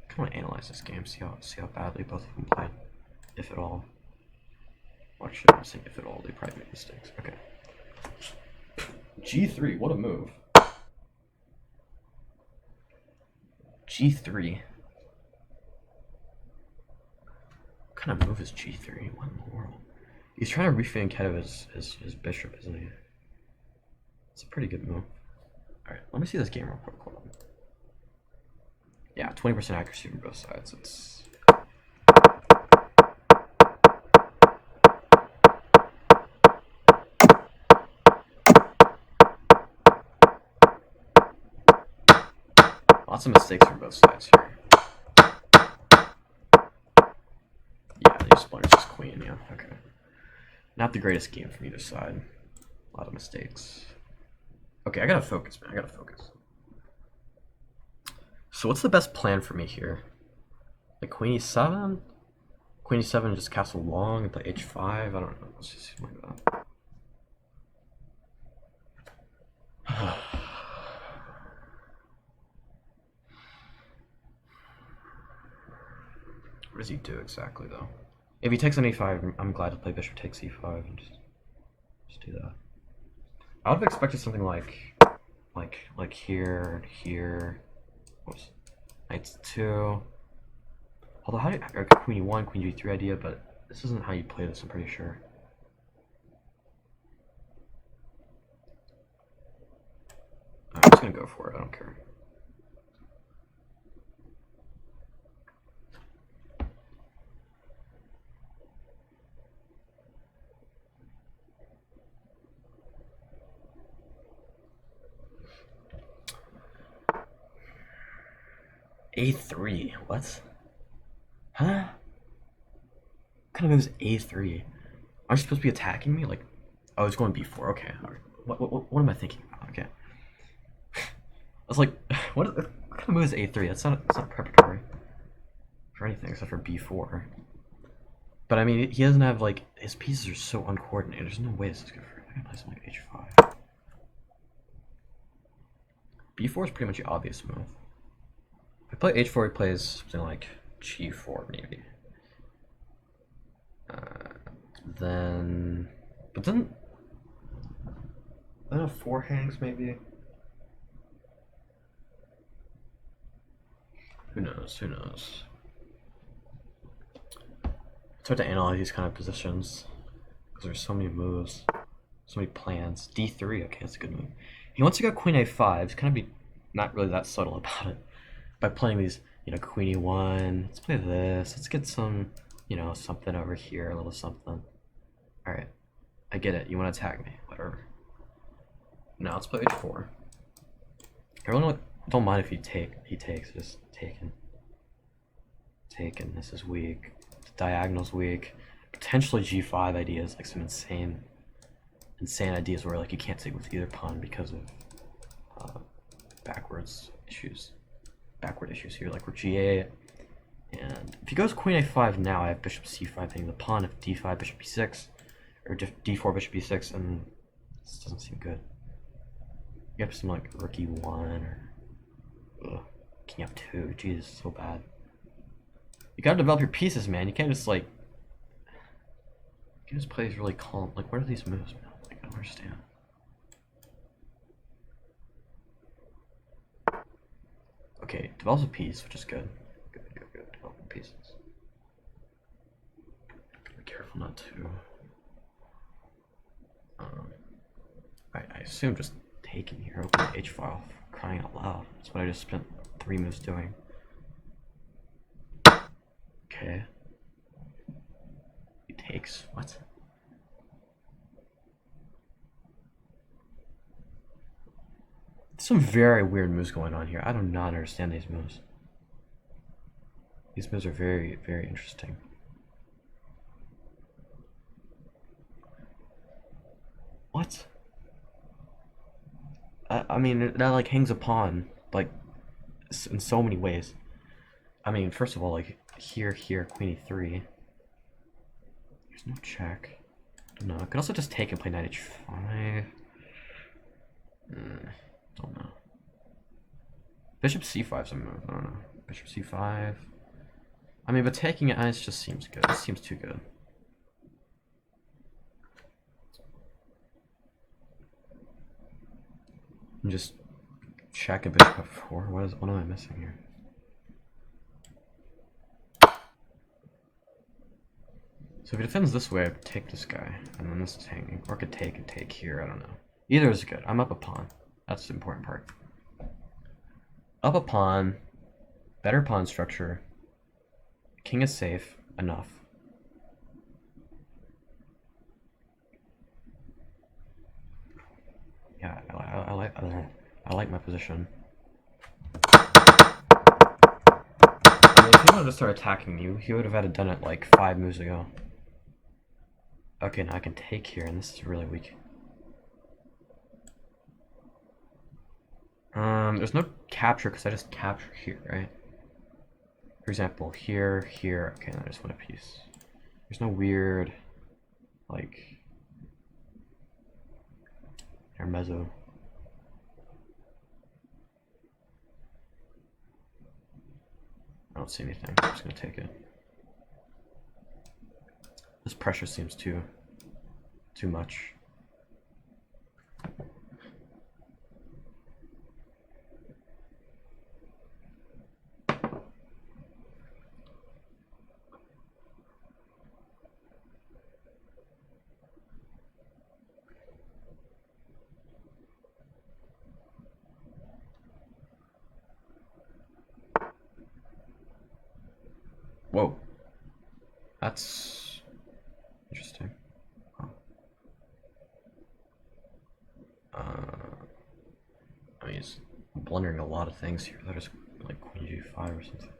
I want to analyze this game, see how badly both of them played, if at all. Well, actually, I'm not saying if at all. They probably made mistakes. Okay. G3, what a move. G3. What kind of move is G3? What in the world? He's trying to refang ahead of his bishop, isn't he? It's a pretty good move. Alright, let me see this game real quick. Hold on. Yeah, 20% accuracy from both sides. It's lots of mistakes from both sides here. Yeah, they just blunders his queen, yeah, okay. Not the greatest game from either side. A lot of mistakes. Okay, I gotta focus, man. I gotta focus. So what's the best plan for me here? Like Queen E7? Queen E7 just castle long and play H5? I don't know. Let's just see like that. What does he do exactly, though? If he takes on E5, I'm glad to play Bishop takes E5 and just do that. I would have expected something like here, here. Whoops. Knight 2. Although how do you, Queen E1, Queen G3 idea, but this isn't how you play this, I'm pretty sure. I'm just gonna go for it, I don't care. A3, what? Huh? What kind of move is A3? Aren't you supposed to be attacking me? Like, oh, it's going B4. Okay, all right. What am I thinking about? Okay. I was like, what kind of move is A3? It's not preparatory for anything except for B4. But I mean, he doesn't have like his pieces are so uncoordinated. There's no way this is good for him. I gotta play something like H5. B4 is pretty much the obvious move. If I play H4, he plays something like G4 maybe. But then I don't know, 4 hangs maybe? Who knows, who knows? It's hard to analyze these kind of positions because there's so many moves, so many plans. D3, okay, that's a good move. He wants to go queen a5. He's kind of be not really that subtle about it by playing these, you know, queen e1. Let's play this. Let's get some, you know, something over here, a little something. All right, I get it. You want to attack me, whatever. Now let's play h4. Everyone don't mind if he takes. Just taken. Taken. This is weak. The diagonal's weak. Potentially g5 ideas, like some insane ideas where like you can't take with either pawn because of backward issues here, like we're g8. And if he goes queen a5 now, I have bishop c5 hitting the pawn. If d5, bishop b6, or d4, bishop b6, and this doesn't seem good. You have some like rook e1 or king f2. Jesus, so bad. You gotta develop your pieces, man. You can't just like. You can just play these really calm. Like, what are these moves, man? Like, I don't understand. Okay, develops a piece, which is good. Good. Developing pieces. Be careful not to. I assume just taking here. Open the H file. Crying out loud. That's what I just spent 3 moves doing. Okay. He takes. What? Some very weird moves going on here. I do not understand these moves. These moves are very, very interesting. What? I mean, that like hangs upon like in so many ways. I mean, first of all, like here, queen e3. There's no check. No, I could also just take and play knight h5. Don't know. Bishop c5 is a move. I don't know. Bishop c5. I mean, but taking it just seems good. It seems too good. I'm just check a bishop f4. What am I missing here? So if he defends this way, I take this guy, and then this is hanging. Or I could take and take here. I don't know. Either is good. I'm up a pawn. That's the important part. Up a pawn, better pawn structure. King is safe enough. Yeah, I like my position. I mean, if he wanted to start attacking me, he would have had to done it like 5 moves ago. Okay, now I can take here, and this is really weak. There's no capture because I just capture here, right? For example, here. Okay, I just want a piece. There's no weird, like, Hermezo. I don't see anything. I'm just gonna take it. This pressure seems too much. Whoa. That's interesting. Huh. I mean, he's blundering a lot of things here. That is like queen g5 or something.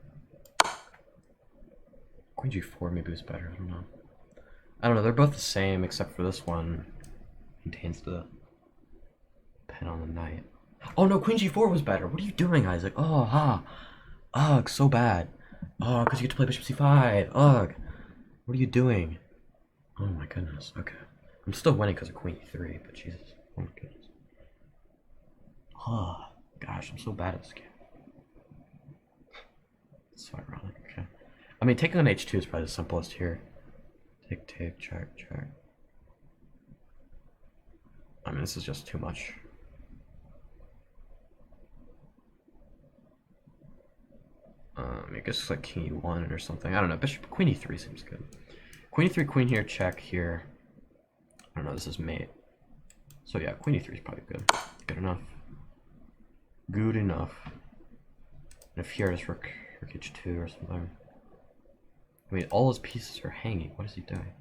Queen g4 maybe was better. I don't know. They're both the same except for this one contains the pin on the knight. Oh no, queen g4 was better. What are you doing, Isaac? Oh, ugh, so bad. Oh, because you get to play bishop c5. Ugh. What are you doing? Oh my goodness. Okay. I'm still winning because of queen e3, but Jesus. Oh my goodness. Oh, gosh, I'm so bad at this game. It's so ironic. Okay. I mean, taking on h2 is probably the simplest here. Take, check. I mean, this is just too much. I guess like king e1 or something. I don't know. Bishop queen e3 seems good. Queen e3, queen here, check here. I don't know. This is mate. So yeah, queen e3 is probably good. Good enough. Good enough. And if here is rook h2 or something. I mean, all his pieces are hanging. What is he doing?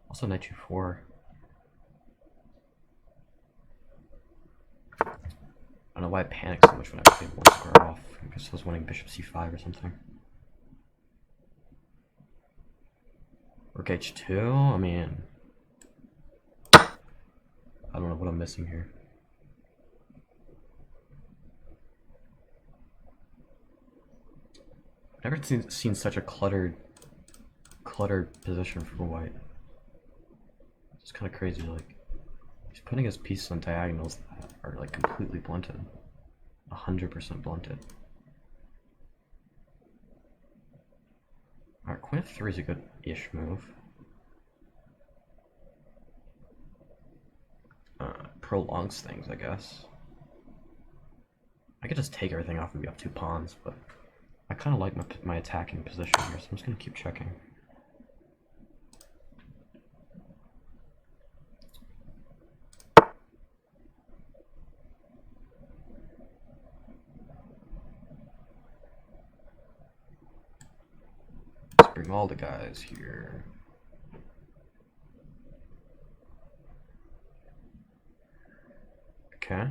Also knight g4. I don't know why I panicked so much when I played one square off. I guess I was winning bishop c5 or something. Rook h2? I mean, I don't know what I'm missing here. I've never seen such a cluttered position for white. It's kind of crazy. Like, he's putting his pieces on diagonals that are like completely blunted, 100% blunted. Alright, queen f3 is a good-ish move. Prolongs things, I guess. I could just take everything off and be up 2 pawns, but I kind of like my attacking position here, so I'm just going to keep checking. Let's bring all the guys here. Okay.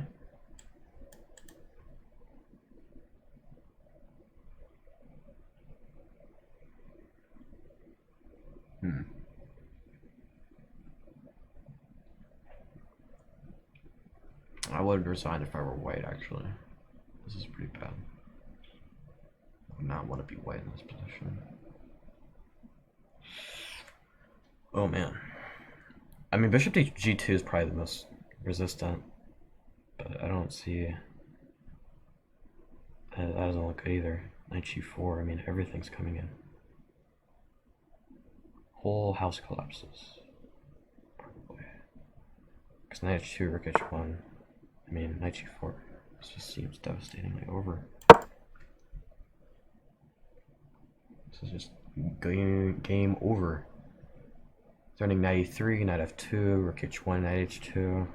I would have resigned if I were white, actually. This is pretty bad. I would not want to be white in this position. Oh man. I mean, bishop to g2 is probably the most resistant, but I don't see... That doesn't look good either. Knight g4, I mean, everything's coming in. Whole house collapses. Probably. Because knight h2, rook h1. I mean, knight g4. This just seems devastatingly over. This is just game over. Turning knight e3, knight f2, rook h1, knight h2.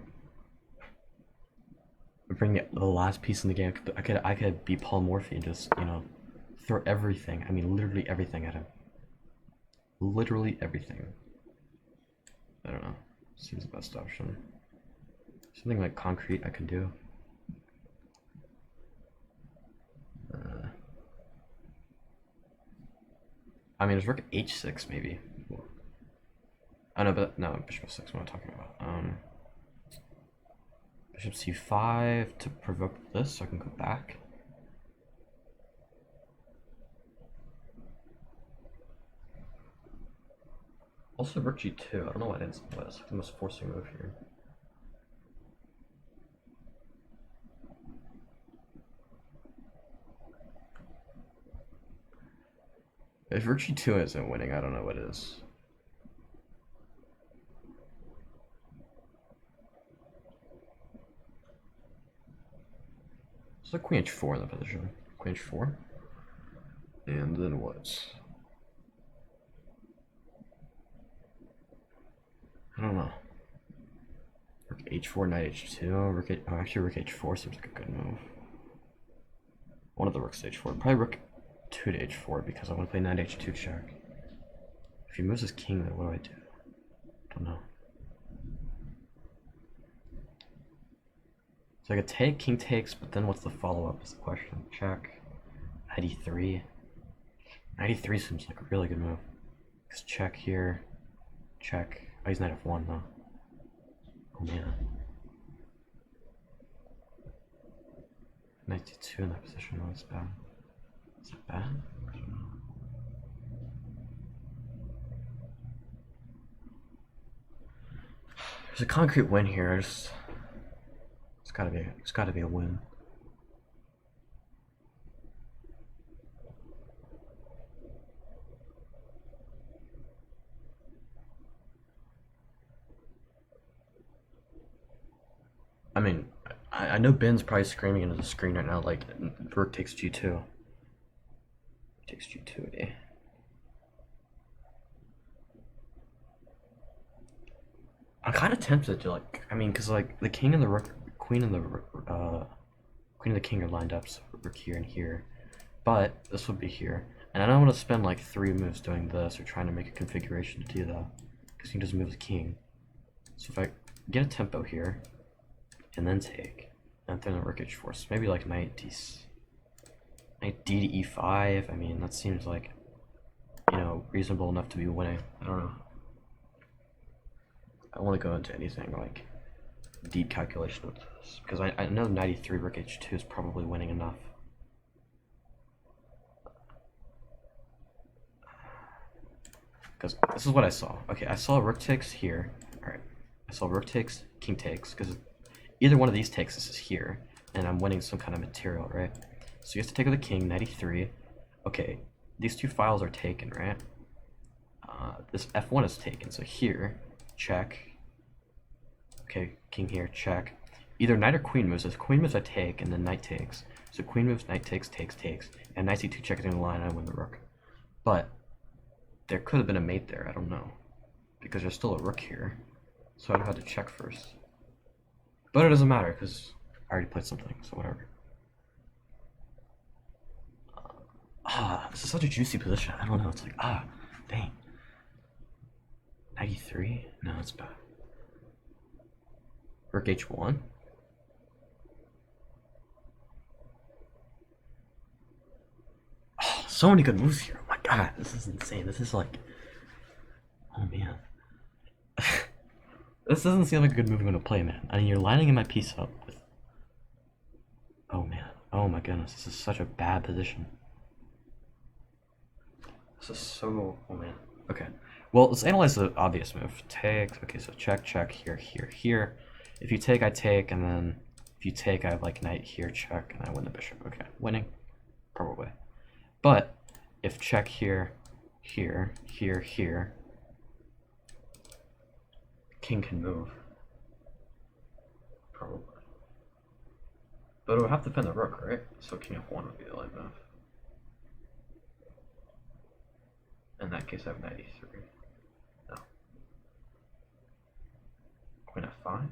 Bring the last piece in the game. I could be Paul Morphy and just, you know, throw everything. I mean, literally everything at him. Literally everything. I don't know. Seems the best option. Something like concrete I could do. I mean, there's rook h6 maybe. Oh no, but no, bishop f6. What am I talking about? Bishop c5 to provoke this, so I can go back. Also, rook g2. I don't know why I didn't. That's like the most forcing move here. If rook g2 isn't winning, I don't know what is. So queen h4 in the position. Queen h4. And then what? I don't know. Rook h4, knight h2. Actually, rook h4 seems like a good move. One of the rooks to h4. Probably rook 2 to h4 because I want to play knight h2 check. If he moves his king, then what do? Don't know. So I could take, king takes, but then what's the follow-up is the question. Check. Knight e3. Knight e3 seems like a really good move. Just check here. Check. Oh, he's knight f1 though. Oh man. Knight d2 in that position, that's bad. Is that bad? There's a concrete win here. It's gotta be a win. I mean, I know Ben's probably screaming into the screen right now, like, rook takes g2. Takes g2, I'm kind of tempted to, like, I mean, because, like, the king and the rook, queen and the king are lined up, so rook here and here. But this would be here. And I don't want to spend, like, 3 moves doing this or trying to make a configuration to do that. Because you can just move the king. So if I get a tempo here, and then take, and then the rook h4, so maybe like knight d to e5. I mean, that seems like, you know, reasonable enough to be winning. I don't know. I don't want to go into anything like deep calculation with this because I know knight e3 rook h2 is probably winning enough. Because this is what I saw. Okay, I saw rook takes here. All right, I saw rook takes, king takes, because either one of these takes, this is here, and I'm winning some kind of material, right? So you have to take with the king, knight e3. Okay, these 2 files are taken, right? This f1 is taken, so here, check. Okay, king here, check. Either knight or queen moves. If queen moves, I take, and then knight takes. So queen moves, knight takes, takes, and knight c2 checks in the line, and I win the rook. But there could have been a mate there, I don't know. Because there's still a rook here. So I'd have had to check first. But it doesn't matter, because I already played something, so whatever. This is such a juicy position. I don't know, it's like, dang. 93? No, it's bad. Rook h1? Oh, so many good moves here. Oh my god, this is insane. This is like... Oh man. This doesn't seem like a good move I'm gonna play, man. I mean, you're lining my piece up with... Oh man. Oh my goodness, this is such a bad position. This is so... Oh man. Okay. Well, let's analyze the obvious move. Take. Okay, so check, check, here, here, here. If you take, I take, and then if you take, I have like knight here, check, and I win the bishop. Okay, winning? Probably. But if check here, here, here, here, king can move. Probably. But it would have to defend the rook, right? So king f1 would be the light move. In that case, I have knight e3. No. Queen f5.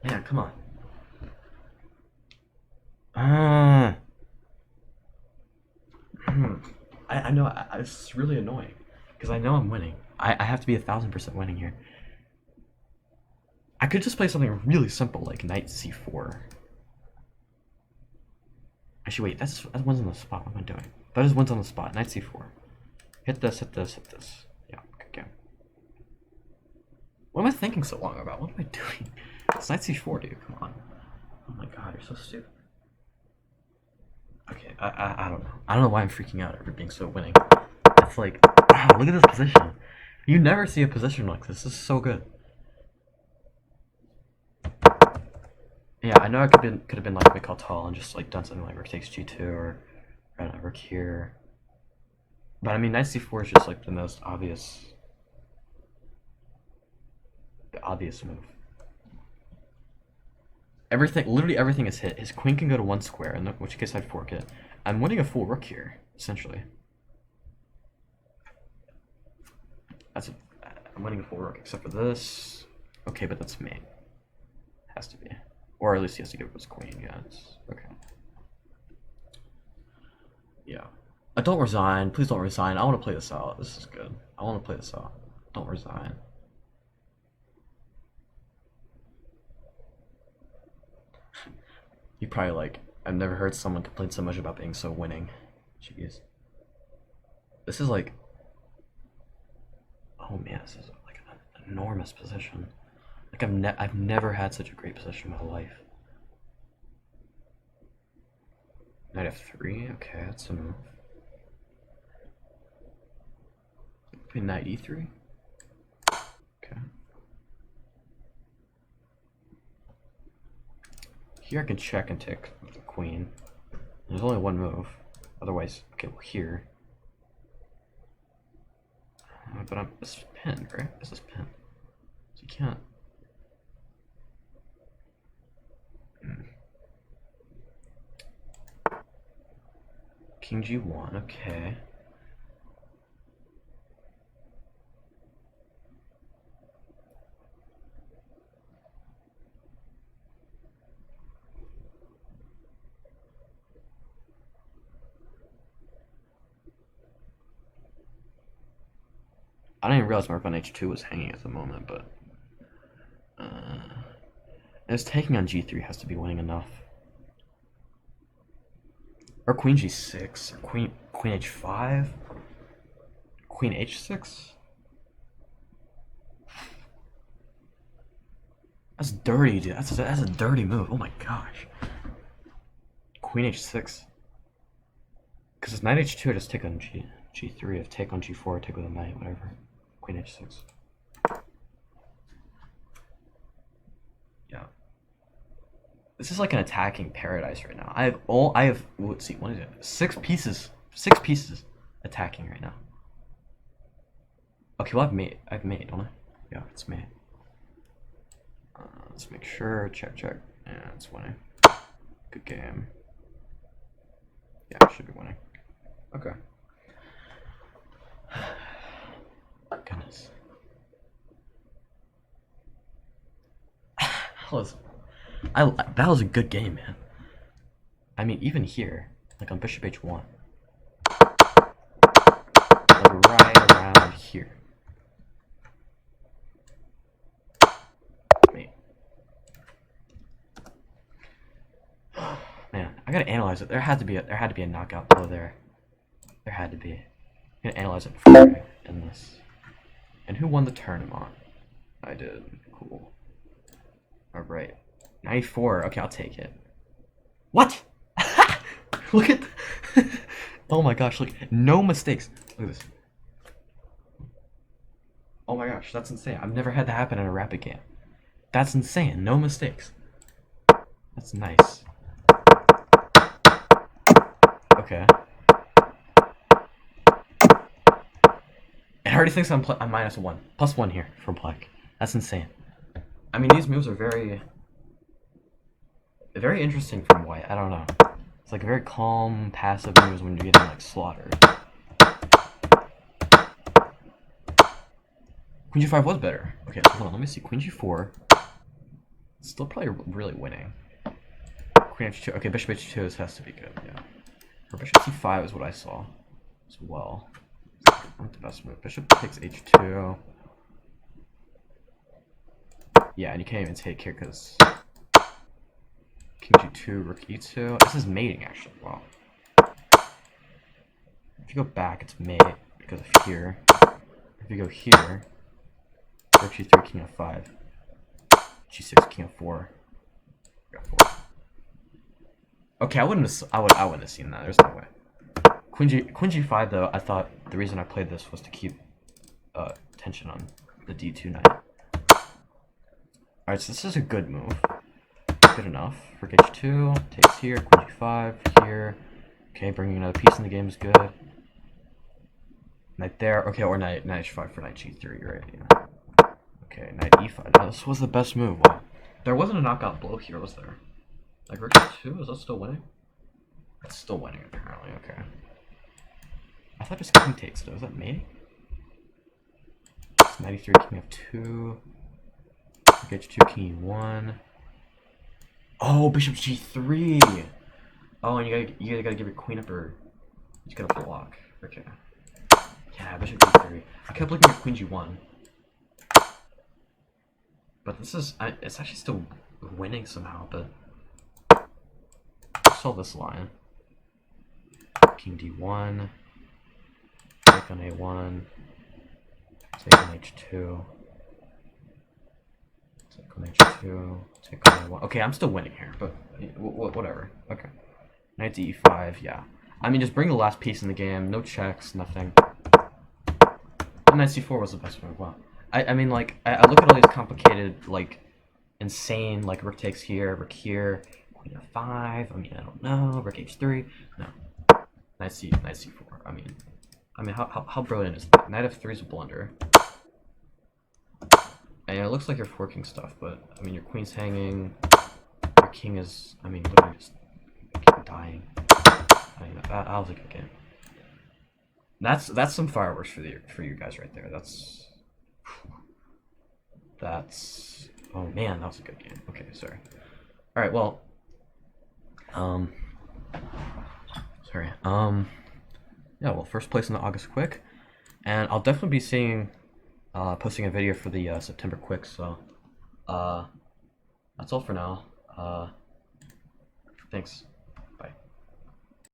Man, come on. I know, it's really annoying. Because I know I'm winning. I have to be 1000% winning here. I could just play something really simple like knight c4. Actually, wait, that one's on the spot. What am I doing? That is one's on the spot. Knight c4. Hit this, hit this, hit this. Yeah, okay. What am I thinking so long about? What am I doing? It's knight c4, dude. Come on. Oh my god, you're so stupid. Okay, I don't know. I don't know why I'm freaking out over being so winning. It's like, look at this position. You never see a position like this. This is so good. Yeah, I know I could have been like Mikhail Tal and just like done something like rook takes g2 or rook here. But I mean, knight c4 is just like the most obvious, move. Everything, literally everything is hit. His queen can go to 1 square, in which case I'd fork it. I'm winning a full rook here, essentially. I'm winning a full rook, except for this. Okay, but that's mate. Has to be. Or at least he has to give up his queen, yeah, it's okay. Yeah. Don't resign. Please don't resign. I want to play this out. This is good. I want to play this out. Don't resign. You probably like, I've never heard someone complain so much about being so winning. Jeez. This is like, oh man, this is like an enormous position. Like I've never had such a great position in my life. Knight f3, okay, that's a move. Play knight e3. Okay. Here I can check and take the queen. There's only one move. Otherwise, okay, well here. but this is pinned, right? This is pinned. So you can't. King G1, okay. I didn't even realize my rook on H2 was hanging at the moment, but it's taking on G3 has to be winning enough. Or Queen G6, or Queen H5, Queen H6. That's dirty, dude. That's a dirty move. Oh my gosh. Queen H6. Because it's Knight H2, I just take on G3. If take on G4, take with a knight, whatever. Queen H6. Yeah. This is like an attacking paradise right now. Let's see, what is it? 6 pieces attacking right now. Okay, well I have mate, don't I? Yeah, it's mate. Let's make sure, check. Yeah, it's winning. Good game. Yeah, it should be winning. Okay. Goodness. That was a good game, man. I mean, even here, like on Bishop H1, like right around here. Wait. Man, I gotta analyze it. There had to be a knockout blow there. There had to be. I'm gonna analyze it before I end this. And who won the tournament? I did. Cool. All right. 94. Okay, I'll take it. What? Look at. Oh my gosh! Look, no mistakes. Look at this. Oh my gosh, that's insane. I've never had that happen in a rapid game. That's insane. No mistakes. That's nice. Okay. It already thinks I'm -1. +1 here for black. That's insane. I mean, these moves are very interesting from white. I don't know. It's like very calm, passive moves when you're getting like slaughtered. Queen G5 was better. Okay, so hold on. Let me see. Queen G4. Still probably really winning. Queen H2. Okay, Bishop H2 this has to be good. Yeah. Or Bishop C5 is what I saw as well. Not the best move. Bishop takes H2. Yeah, and you can't even take here because King G2, Rook E2. This is mating actually. Wow. If you go back, it's mate because of here. If you go here, Rook G3, King F5, G6, King F4. Got 4. Okay, I wouldn't have seen that. There's no way. Queen G5 though. I thought the reason I played this was to keep tension on the D2 knight. Alright, so this is a good move. Good enough. Rook H2 takes here. Queen G5 here. Okay, bringing another piece in the game is good. Knight there. Okay, or knight H5 for knight G3, right? Yeah. Okay, knight E5. Now this was the best move. Wow. There wasn't a knockout blow here, was there? Like Rook H2, is that still winning? It's still winning apparently. Okay. I thought just king takes though. Is that mating? It's 93, King F2. Rook H2, King E1. Oh, Bishop G3. Oh, and you gotta give your queen up, or you gotta block. Okay. Yeah, Bishop G3. I kept looking at Queen G1, but this is it's actually still winning somehow. But I saw this line. King D1. Take on A1. Take on H2. Take on H2. Take on A1. Okay, I'm still winning here, but whatever. Okay. Knight to E5, yeah. I mean, just bring the last piece in the game. No checks, nothing. Knight C4 was the best move. Wow. I mean, like, I look at all these complicated, like, insane, like, rook takes here, rook here, queen F5. I mean, I don't know. Rook H3. No. Knight C4. I mean, I mean, how brilliant is that? Knight f3 is a blunder. And it looks like you're forking stuff, but I mean, your queen's hanging. Your king is, I mean, literally just dying. I mean, that was a good game. That's some fireworks for you guys right there. That's oh man, that was a good game. Okay, sorry. All right, well, um, sorry. Yeah, well, first place in the August Quick, and I'll definitely be posting a video for the September Quick. So, that's all for now. Thanks.